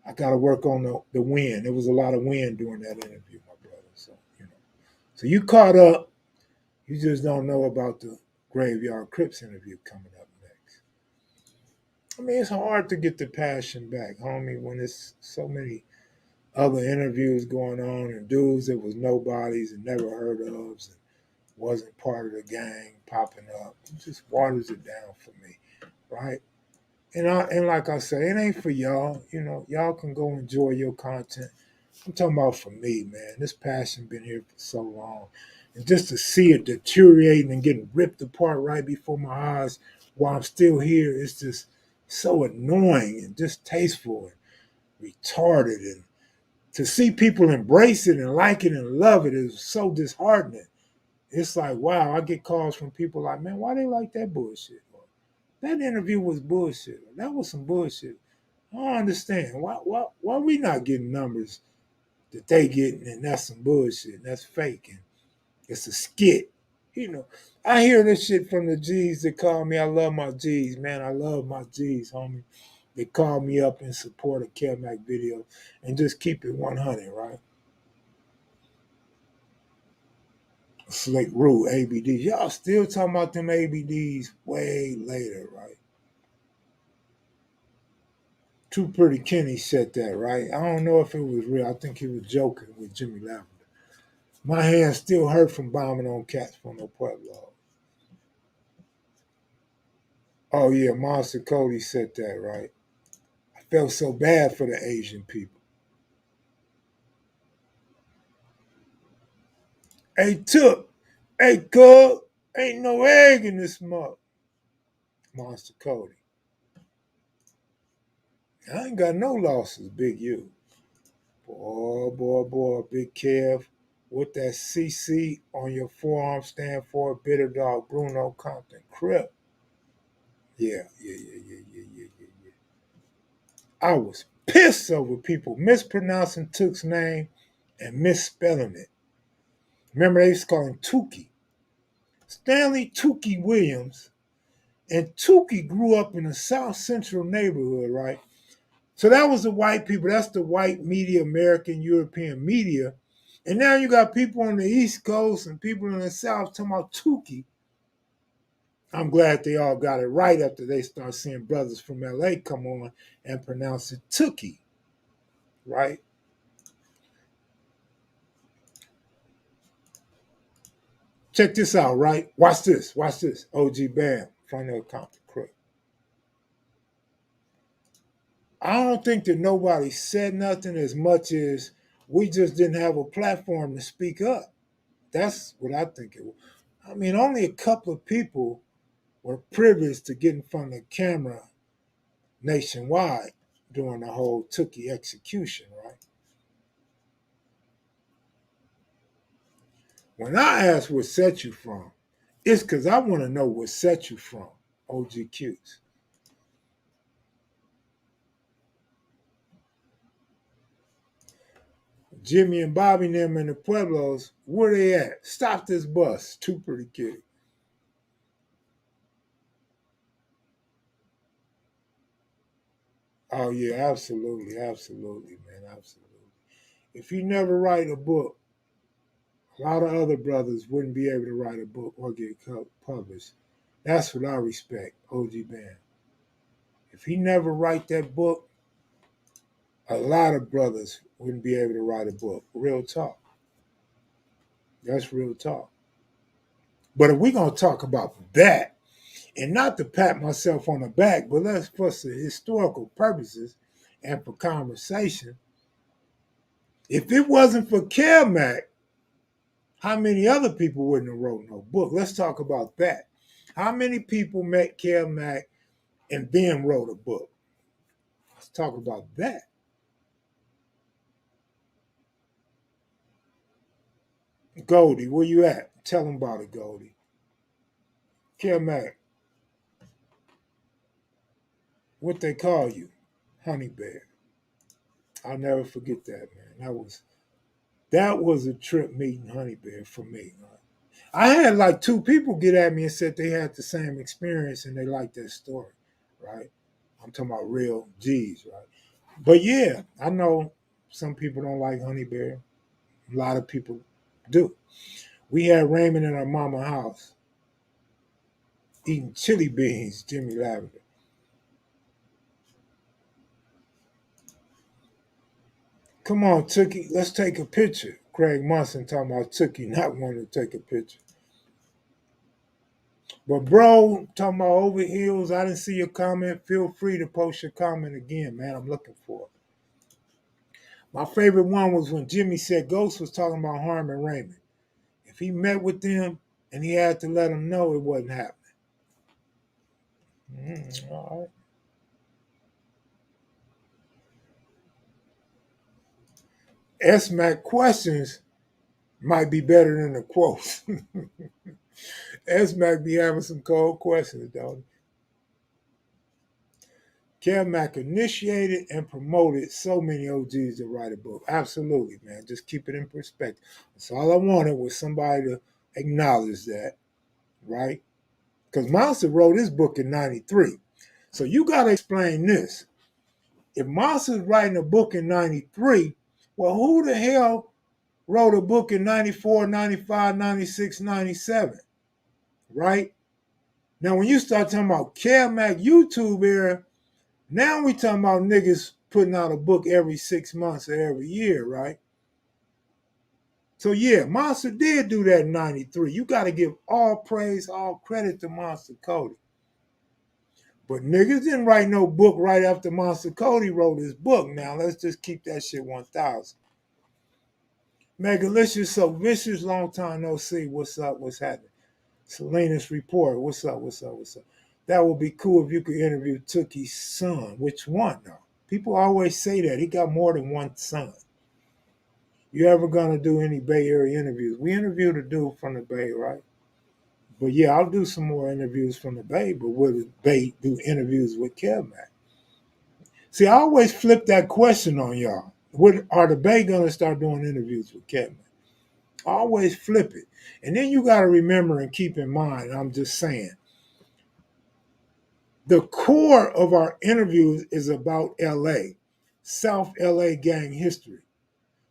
I got to work on the wind. There was a lot of wind during that interview, my brother. So so you caught up. You just don't know about the Graveyard Crips interview coming up next. I mean, it's hard to get the passion back, homie, when there's so many other interviews going on and dudes that was nobodies and never heard of and wasn't part of the gang popping up. It just waters it down for me, right? And like I say, it ain't for y'all. Y'all can go enjoy your content. I'm talking about for me, man. This passion been here for so long. And just to see it deteriorating and getting ripped apart right before my eyes while I'm still here, it's just so annoying and distasteful and retarded. And to see people embrace it and like it and love it is so disheartening. It's like, wow, I get calls from people like, man, why they like that bullshit? Or, that interview was bullshit. Or, that was some bullshit. I don't understand. Why we not getting numbers that they getting, and that's some bullshit, and that's fake, and it's a skit. I hear this shit from the G's that call me. I love my G's, man. I love my G's, homie. They call me up in support of Kev Mac Videos and just keep it 100, right? Slick Rule, ABDs. Y'all still talking about them ABDs way later, right? Too Pretty Kenny said that, right? I don't know if it was real. I think he was joking with Jimmy Lavender. My hands still hurt from bombing on cats from the Pueblo. Oh yeah, Monster Cody said that, right? I felt so bad for the Asian people. Hey Took, hey Cub, ain't no egg in this mug. Monster Cody. I ain't got no losses, Big U. Boy, Big Kev. What that CC on your forearm stand for? Bitter Dog Bruno Compton Crip. Yeah. I was pissed over people mispronouncing Took's name and misspelling it. Remember, they used to call him Tukey. Stanley Tukey Williams. And Tukey grew up in a South Central neighborhood, right? So that was the white people. That's the white media, American, European media. And now you got people on the East Coast and people in the South talking about Tukey. I'm glad they all got it right after they start seeing brothers from LA come on and pronounce it Tookie, right? Check this out, right? Watch this. OG Bam, front of the Compton Crook. I don't think that nobody said nothing as much as we just didn't have a platform to speak up. That's what I think it was. I mean, only a couple of people were privileged to get in front of the camera nationwide during the whole Tookie execution, right? When I ask what set you from, it's because I want to know what set you from, OGQs. Jimmy and Bobby and them in the Pueblos, where they at? Stop this bus. Too Pretty Kitty. Oh yeah, absolutely, man, absolutely. If you never write a book, a lot of other brothers wouldn't be able to write a book or get published. That's what I respect, OG Band. If he never write that book, a lot of brothers wouldn't be able to write a book. Real talk. That's real talk. But if we're gonna talk about that, and not to pat myself on the back, but let's for some historical purposes and for conversation, if it wasn't for Kev Mac, how many other people wouldn't have wrote no book? Let's talk about that. How many people met Kev Mac and then wrote a book? Let's talk about that. Goldie, where you at? Tell them about it, Goldie. Kev Mac. what they call you, honey bear. I'll never forget that, man. That was a trip meeting honey bear for me. I had like two people get at me and said they had the same experience and they liked that story, right? I'm talking about real G's, right? But yeah, I know some people don't like honey bear. A lot of people do. We had Raymond in our mama house eating chili beans, Jimmy Lavender. Come on, Tookie, let's take a picture. Craig Munson talking about Tookie not wanting to take a picture. But bro, talking about over heels, I didn't see your comment. Feel free to post your comment again, man. I'm looking for it. My favorite one was when Jimmy said Ghost was talking about Harmon Raymond. If he met with them and he had to let them know it wasn't happening. All right. S-Mac questions might be better than the quotes. S-Mac be having some cold questions, don't he? Kev Mac initiated and promoted so many OGs to write a book. Absolutely, man. Just keep it in perspective. That's all I wanted was somebody to acknowledge that, right? Because Monster wrote his book in 93. So you got to explain this. If Monster's writing a book in 93, well, who the hell wrote a book in 94, 95, 96, 97? Right? Now, when you start talking about Kev Mac YouTube era, now we talking about niggas putting out a book every 6 months or every year, right? So yeah, Monster did do that in 93. You got to give all praise, all credit to Monster Cody. But niggas didn't write no book right after Monster Cody wrote his book. Now let's just keep that shit 1,000. Megalicious, so vicious, long time no see. What's up? What's happening? Selena's report. What's up? What's up? What's up? That would be cool if you could interview Tookie's son. Which one though? People always say that. He got more than one son. You ever gonna do any Bay Area interviews? We interviewed a dude from the Bay, right? But yeah, I'll do some more interviews from the Bay, but will the Bay do interviews with Kev Mac? See, I always flip that question on y'all. What are the Bay gonna start doing interviews with Kev Mac? I always flip it. And then you gotta remember and keep in mind, I'm just saying, the core of our interviews is about LA, South LA gang history.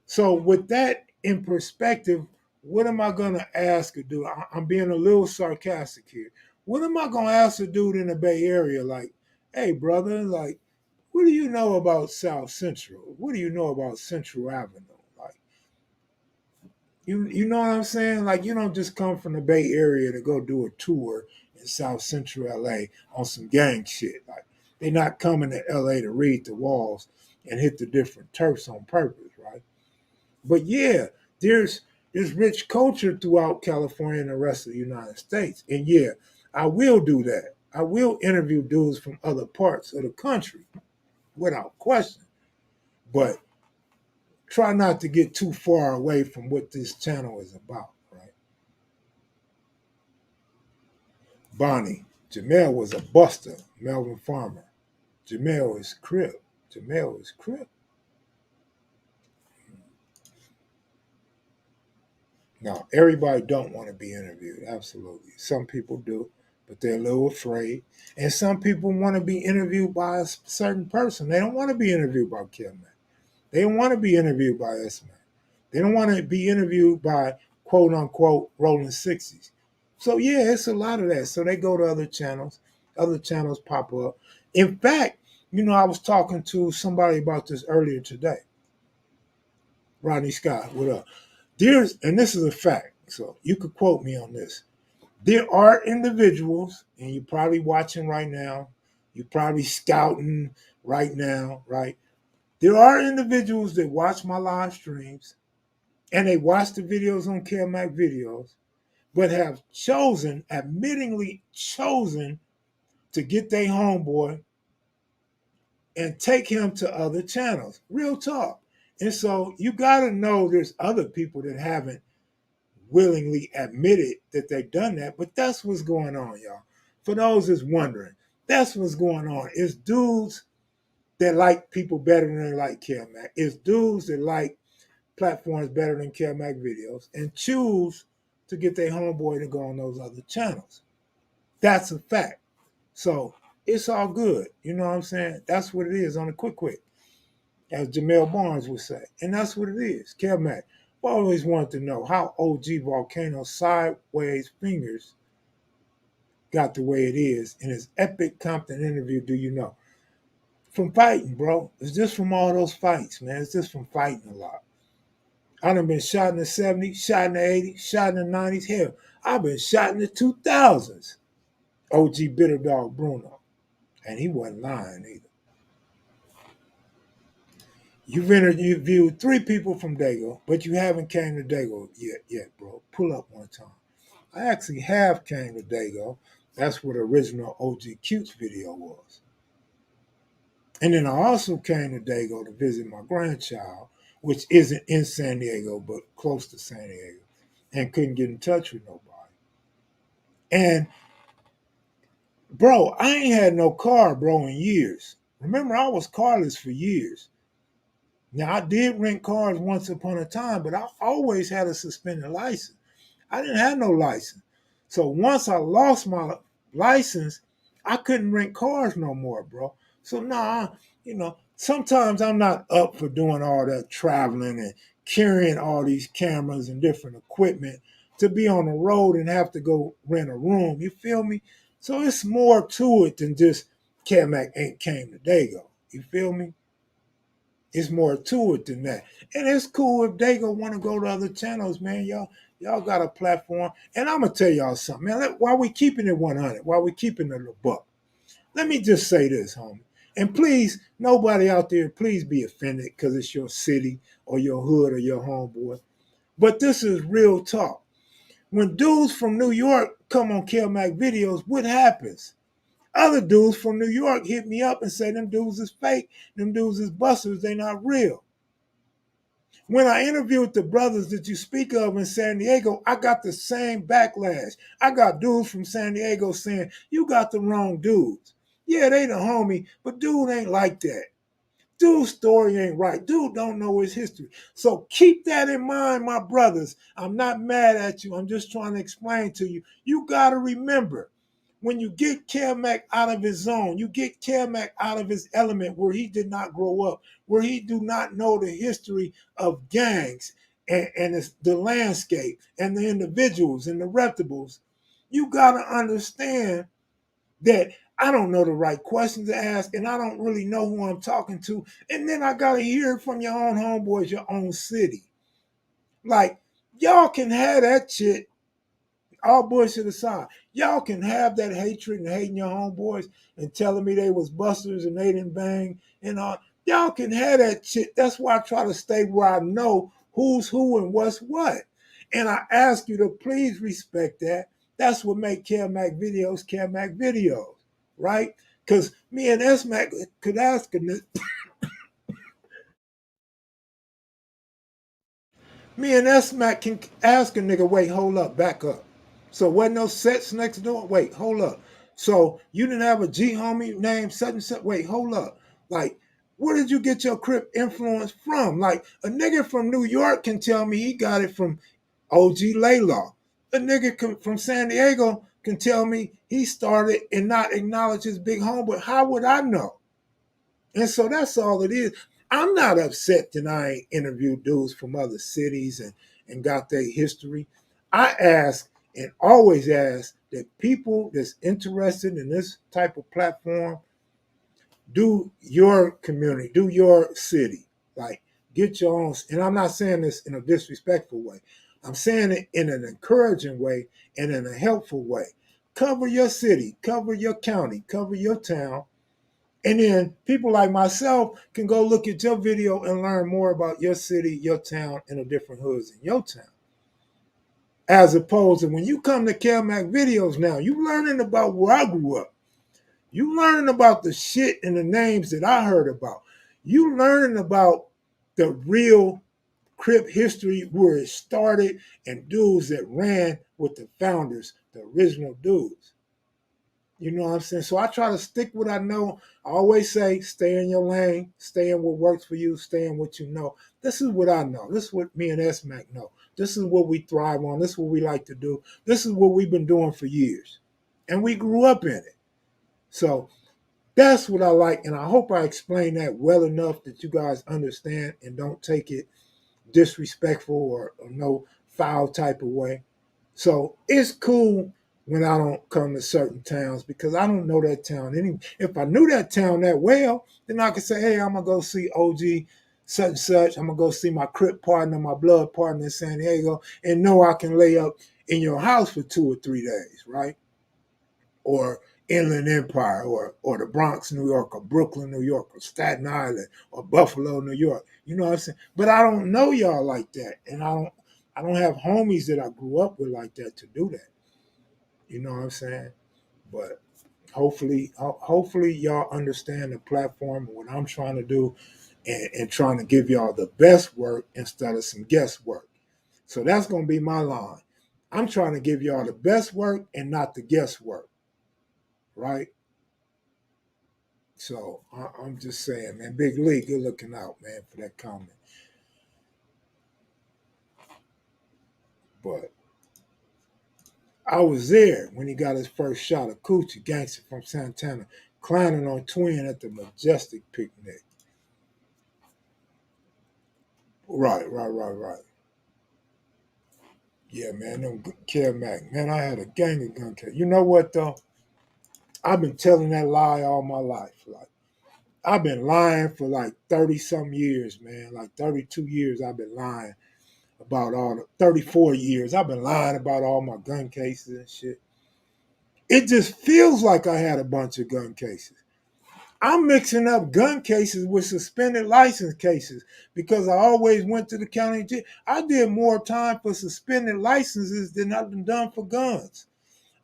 So with that in perspective, what am I gonna ask a dude? I'm being a little sarcastic here. What am I gonna ask a dude in the Bay Area? Like, hey brother, like, what do you know about South Central? What do you know about Central Avenue? Like, you know what I'm saying? Like, you don't just come from the Bay Area to go do a tour in South Central LA on some gang shit. Like, they're not coming to LA to read the walls and hit the different turfs on purpose, right? But yeah, there's rich culture throughout California and the rest of the United States. And yeah, I will do that. I will interview dudes from other parts of the country without question. But try not to get too far away from what this channel is about, right? Bonnie, Jamel was a buster. Melvin Farmer. Jamel is Crip. Jamel is Crip. Now, everybody don't want to be interviewed. Absolutely. Some people do, but they're a little afraid. And some people want to be interviewed by a certain person. They don't want to be interviewed by Kev Mac. They don't want to be interviewed by S-Man. They don't want to be interviewed by quote unquote Rolling 60s. So yeah, it's a lot of that. So they go to other channels. Other channels pop up. In fact, I was talking to somebody about this earlier today. Rodney Scott, what up? And this is a fact, so you could quote me on this. There are individuals, and you're probably watching right now, you're probably scouting right now, right? There are individuals that watch my live streams and they watch the videos on Kev Mac Videos, but have admittingly chosen to get their homeboy and take him to other channels. Real talk. And so you got to know there's other people that haven't willingly admitted that they've done that, but that's what's going on, y'all. For those that's wondering, That's what's going on. It's dudes that like people better than they like Kev Mac. It's dudes that like platforms better than Kev Mac Videos and choose to get their homeboy to go on those other channels. That's a fact. So it's all good. You know what I'm saying? That's what it is on the quick, as Jamel Barnes would say. And that's what it is. Kev Mac. I always wanted to know how OG Volcano's sideways fingers got the way it is in his epic Compton interview. Do you know? From fighting, bro. It's just from all those fights, man. It's just from fighting a lot. I done been shot in the 70s, shot in the 80s, shot in the 90s. Hell, I've been shot in the 2000s. OG Bitter Dog Bruno. And he wasn't lying either. You've interviewed 3 people from Dago, but you haven't came to Dago yet, bro. Pull up one time. I actually have came to Dago. That's where the original OG Cutes video was. And then I also came to Dago to visit my grandchild, which isn't in San Diego, but close to San Diego, and couldn't get in touch with nobody. And bro, I ain't had no car, bro, in years. Remember, I was carless for years. Now, I did rent cars once upon a time, but I always had a suspended license. I didn't have no license. So once I lost my license, I couldn't rent cars no more, bro. So nah, sometimes I'm not up for doing all that traveling and carrying all these cameras and different equipment to be on the road and have to go rent a room. You feel me? So it's more to it than just Kev Mac ain't came to Dago. You feel me? It's more to it than that. And it's cool if Dago want to go to other channels, man. Y'all got a platform. And I'm gonna tell y'all something, man. While we keeping it 100, while we keeping it a buck, let me just say this, homie. And please, nobody out there, please be offended because it's your city or your hood or your homeboy. But this is real talk. When dudes from New York come on Kev Mac videos, what happens? Other dudes from New York hit me up and say them dudes is fake, them dudes is busters, they not real. When I interviewed the brothers that you speak of in San Diego, I got the same backlash. I got dudes from San Diego saying, you got the wrong dudes. Yeah, they the homie, but dude ain't like that. Dude's story ain't right. Dude don't know his history. So keep that in mind, my brothers. I'm not mad at you. I'm just trying to explain to you. You got to remember, when you get Kev Mac out of his zone, you get Kev Mac out of his element where he did not grow up, where he do not know the history of gangs and the landscape and the individuals and the reputables. You got to understand that I don't know the right questions to ask, and I don't really know who I'm talking to. And then I gotta hear it from your own homeboys, your own city. Like, y'all can have that shit, all bullshit aside. Y'all can have that hatred and hating your homeboys and telling me they was busters and they didn't bang and all. Y'all can have that shit. That's why I try to stay where I know who's who and what's what. And I ask you to please respect that. That's what make Kev Mac videos, right? Because me and S Mac could ask a Me and S Mac can ask a nigga, wait, hold up, back up. So wasn't no sets next door? Wait, hold up. So you didn't have a G homie named such and such? Wait, hold up. Like, where did you get your Crip influence from? Like, a nigga from New York can tell me he got it from OG Laylaw. A nigga from San Diego can tell me he started and not acknowledge his big homeboy. How would I know? And so that's all it is. I'm not upset that I ain't interviewed dudes from other cities and got their history. I ask and always ask that people that's interested in this type of platform do your community, do your city. Like, get your own. And I'm not saying this in a disrespectful way. I'm saying it in an encouraging way and in a helpful way. Cover your city, cover your county, cover your town, and then people like myself can go look at your video and learn more about your city, your town, and the different hoods in your town. As opposed to when you come to Kev Mac videos now, you learning about where I grew up. You learning about the shit and the names that I heard about. You learning about the real Crip history where it started and dudes that ran with the founders, the original dudes. You know what I'm saying? So I try to stick what I know. I always say, stay in your lane, stay in what works for you, stay in what you know. This is what I know. This is what me and S Mac know. This is what we thrive on. This is what we like to do. This is what we've been doing for years. And we grew up in it. So that's what I like. And I hope I explained that well enough that you guys understand and don't take it disrespectful or no foul type of way. So it's cool when I don't come to certain towns because I don't know that town anyway. If I knew that town that well, then I could say, hey, I'm gonna go see OG such and such. I'm gonna go see my crip partner, my blood partner in San Diego, and know I can lay up in your house for 2 or 3 days, right? Or Inland Empire, or the Bronx, New York, or Brooklyn, New York, or Staten Island, or Buffalo, New York. You know what I'm saying? But I don't know y'all like that, and I don't have homies that I grew up with like that to do that. You know what I'm saying? But hopefully y'all understand the platform and what I'm trying to do, and trying to give y'all the best work instead of some guesswork. So that's gonna be my line. I'm trying to give y'all the best work and not the guesswork, right? So I'm just saying, man, Big Lee, good looking out, man, for that comment. But I was there when he got his first shot of Coochie, Gangster from Santana, clowning on Twin at the Majestic picnic. Right. Yeah, man, them Kev Mac. Man, I had a gang of gun cases. You know what, though? I've been telling that lie all my life. Like, I've been lying for like 30 some years, man. Like 32 years I've been lying about all the 34 years. I've been lying about all my gun cases and shit. It just feels like I had a bunch of gun cases. I'm mixing up gun cases with suspended license cases because I always went to the county jail. I did more time for suspended licenses than I've done for guns.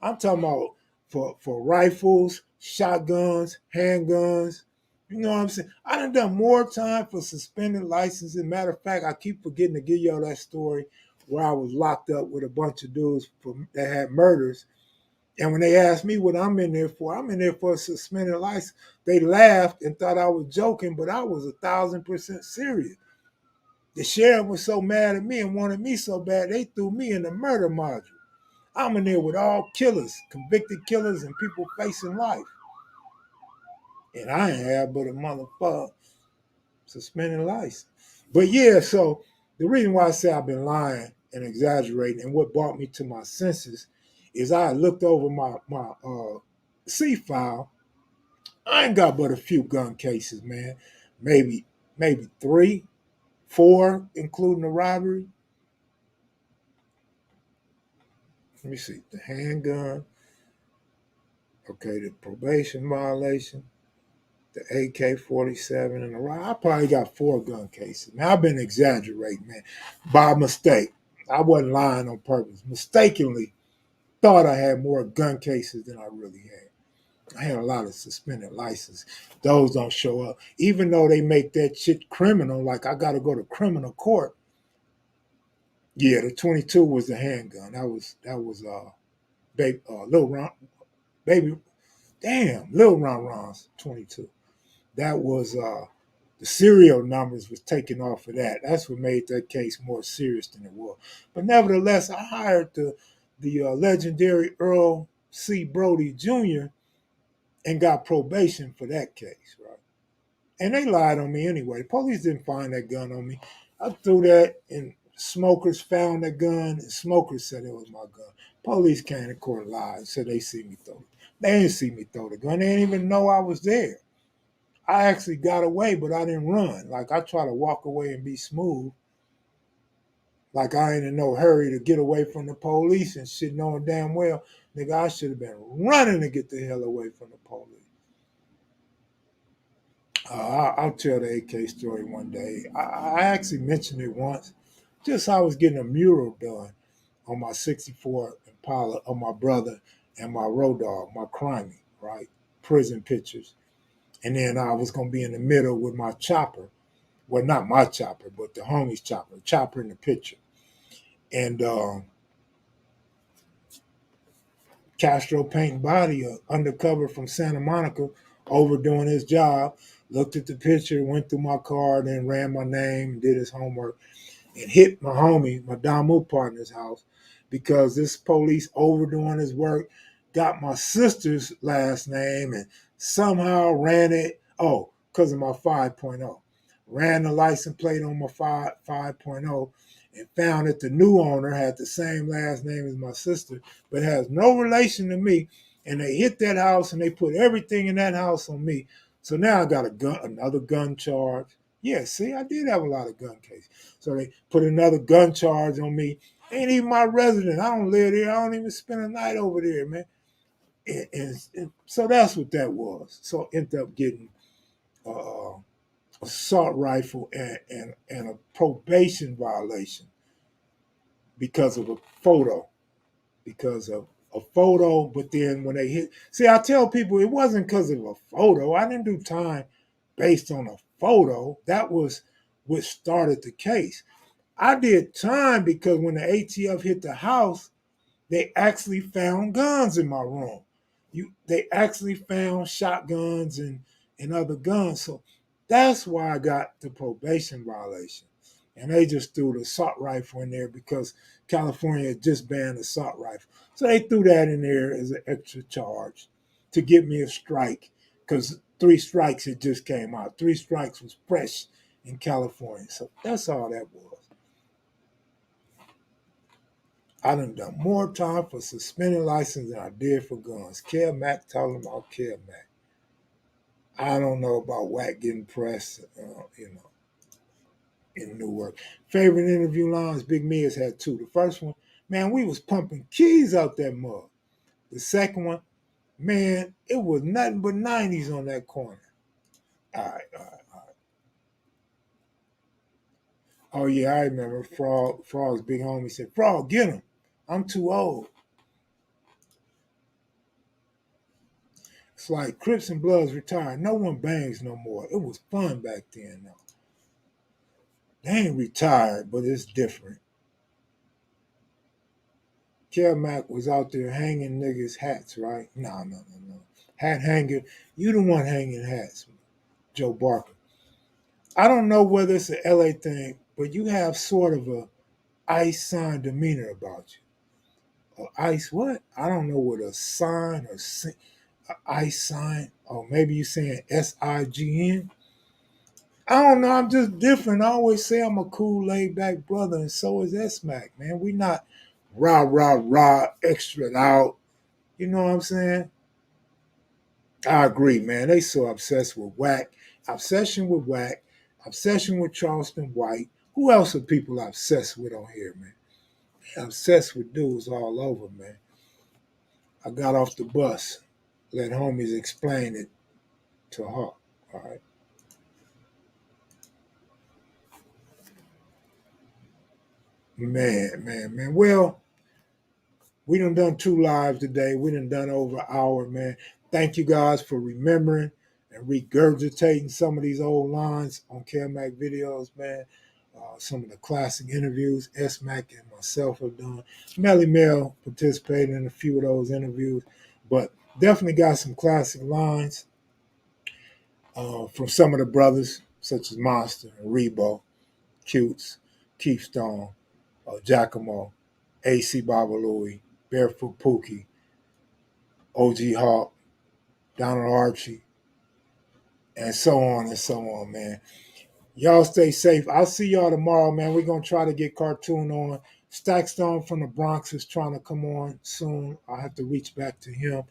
I'm talking about for rifles, shotguns, handguns. You know what I'm saying? I done more time for suspended licenses. Matter of fact, I keep forgetting to give y'all that story where I was locked up with a bunch of dudes that had murders. And when they asked me what I'm in there for, I'm in there for a suspended license. They laughed and thought I was joking, but I was 1,000% serious. The sheriff was so mad at me and wanted me so bad, they threw me in the murder module. I'm in there with all killers, convicted killers, and people facing life. And I ain't have but a motherfucker suspended license. But yeah, so the reason why I say I've been lying and exaggerating and what brought me to my senses is I looked over my C file. I ain't got but a few gun cases, man. Maybe 3, 4, including the robbery. Let me see. The handgun. Okay, the probation violation, the AK-47, and the I probably got 4 gun cases. Now I've been exaggerating, man, by mistake. I wasn't lying on purpose. Mistakenly thought I had more gun cases than I really had. I had a lot of suspended licenses. Those don't show up, even though they make that shit criminal. Like I got to go to criminal court. Yeah, the 22 was the handgun. That was baby Lil Ron, baby, damn, Lil Ron Ron's 22. That was the serial numbers was taken off of that. That's what made that case more serious than it was. But nevertheless, I hired the legendary Earl C. Brody Jr. and got probation for that case, right? And they lied on me anyway. The police didn't find that gun on me. I threw that, and smokers found that gun, and smokers said it was my gun. Police came to court and lied, said they see me throw it. They didn't see me throw the gun. They didn't even know I was there. I actually got away, but I didn't run. Like I try to walk away and be smooth. Like I ain't in no hurry to get away from the police and shit, knowing damn well, nigga, I should have been running to get the hell away from the police. I'll tell the AK story one day. I actually mentioned it once. Just I was getting a mural done on my 64 Impala of my brother and my road dog, my crimey, right? Prison pictures. And then I was going to be in the middle with my chopper. Well, not my chopper, but the homie's chopper in the picture. And Castro paint body, undercover from Santa Monica, overdoing his job. Looked at the picture, went through my card, and ran my name, did his homework, and hit my homie, my Damu partner's house, because this police overdoing his work got my sister's last name and somehow ran it. Oh, because of my 5.0. Ran the license plate on my 5.0 and found that the new owner had the same last name as my sister, but has no relation to me. And they hit that house and they put everything in that house on me. So now I got another gun charge. Yeah, see, I did have a lot of gun cases. So they put another gun charge on me. Ain't even my resident. I don't live there. I don't even spend a night over there, man. And so that's what that was. So I ended up getting uh, assault rifle and a probation violation because of a photo. Because of a photo, but then when they hit, see, I tell people it wasn't because of a photo. I didn't do time based on a photo. That was what started the case. I did time because when the ATF hit the house, they actually found guns in my room. They actually found shotguns and other guns. So that's why I got the probation violation. And they just threw the assault rifle in there because California had just banned assault rifle. So they threw that in there as an extra charge to give me a strike because 3 strikes had just came out. 3 strikes was fresh in California. So that's all that was. I done more time for suspended license than I did for guns. Kev Mac talking about Kev Mac. I don't know about Wack getting pressed, in Newark. Favorite interview lines, Big Me has had 2. The first one, man, we was pumping keys out that mug. The second one, man, it was nothing but 90s on that corner. All right, all right, all right. Oh, yeah, I remember Frog's big homie said, Frog, get him. I'm too old. It's like Crips and Bloods retired. No one bangs no more. It was fun back then, though. They ain't retired, but it's different. Kev Mac was out there hanging niggas' hats, right? No, no, no, no. Hat hanger. You the one hanging hats, Joe Barker. I don't know whether it's an LA thing, but you have sort of a ice sign demeanor about you. A ice what? I don't know what a sign or a ice sign, or maybe you saying SIGN. I don't know. I'm just different. I always say I'm a cool, laid back brother, and so is S Mac, man. We not rah, rah, rah, extra out. You know what I'm saying? I agree, man. They so obsessed with Whack. Obsession with Whack. Obsession with Charleston White. Who else are people obsessed with on here, man? Obsessed with dudes all over, man. I got off the bus. Let homies explain it to her. All right. Man. Well, we done 2 lives today. We done over an hour, man. Thank you guys for remembering and regurgitating some of these old lines on Kev Mac videos, man. Some of the classic interviews S Mac and myself have done. Melly Mel participated in a few of those interviews, but definitely got some classic lines from some of the brothers, such as Monster and Rebo, Cutes, Keith Stone, Giacomo, AC Babalui, Barefoot Pookie, OG Hawk, Donald Archie, and so on, man. Y'all stay safe. I'll see y'all tomorrow, man. We're going to try to get Cartoon on. Stackstone from the Bronx is trying to come on soon. I have to reach back to him.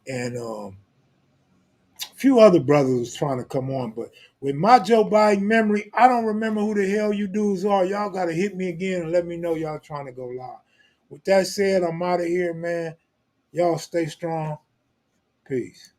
And a few other brothers was trying to come on. But with my Joe Biden memory, I don't remember who the hell you dudes are. Y'all got to hit me again and let me know y'all trying to go live. With that said, I'm out of here, man. Y'all stay strong. Peace.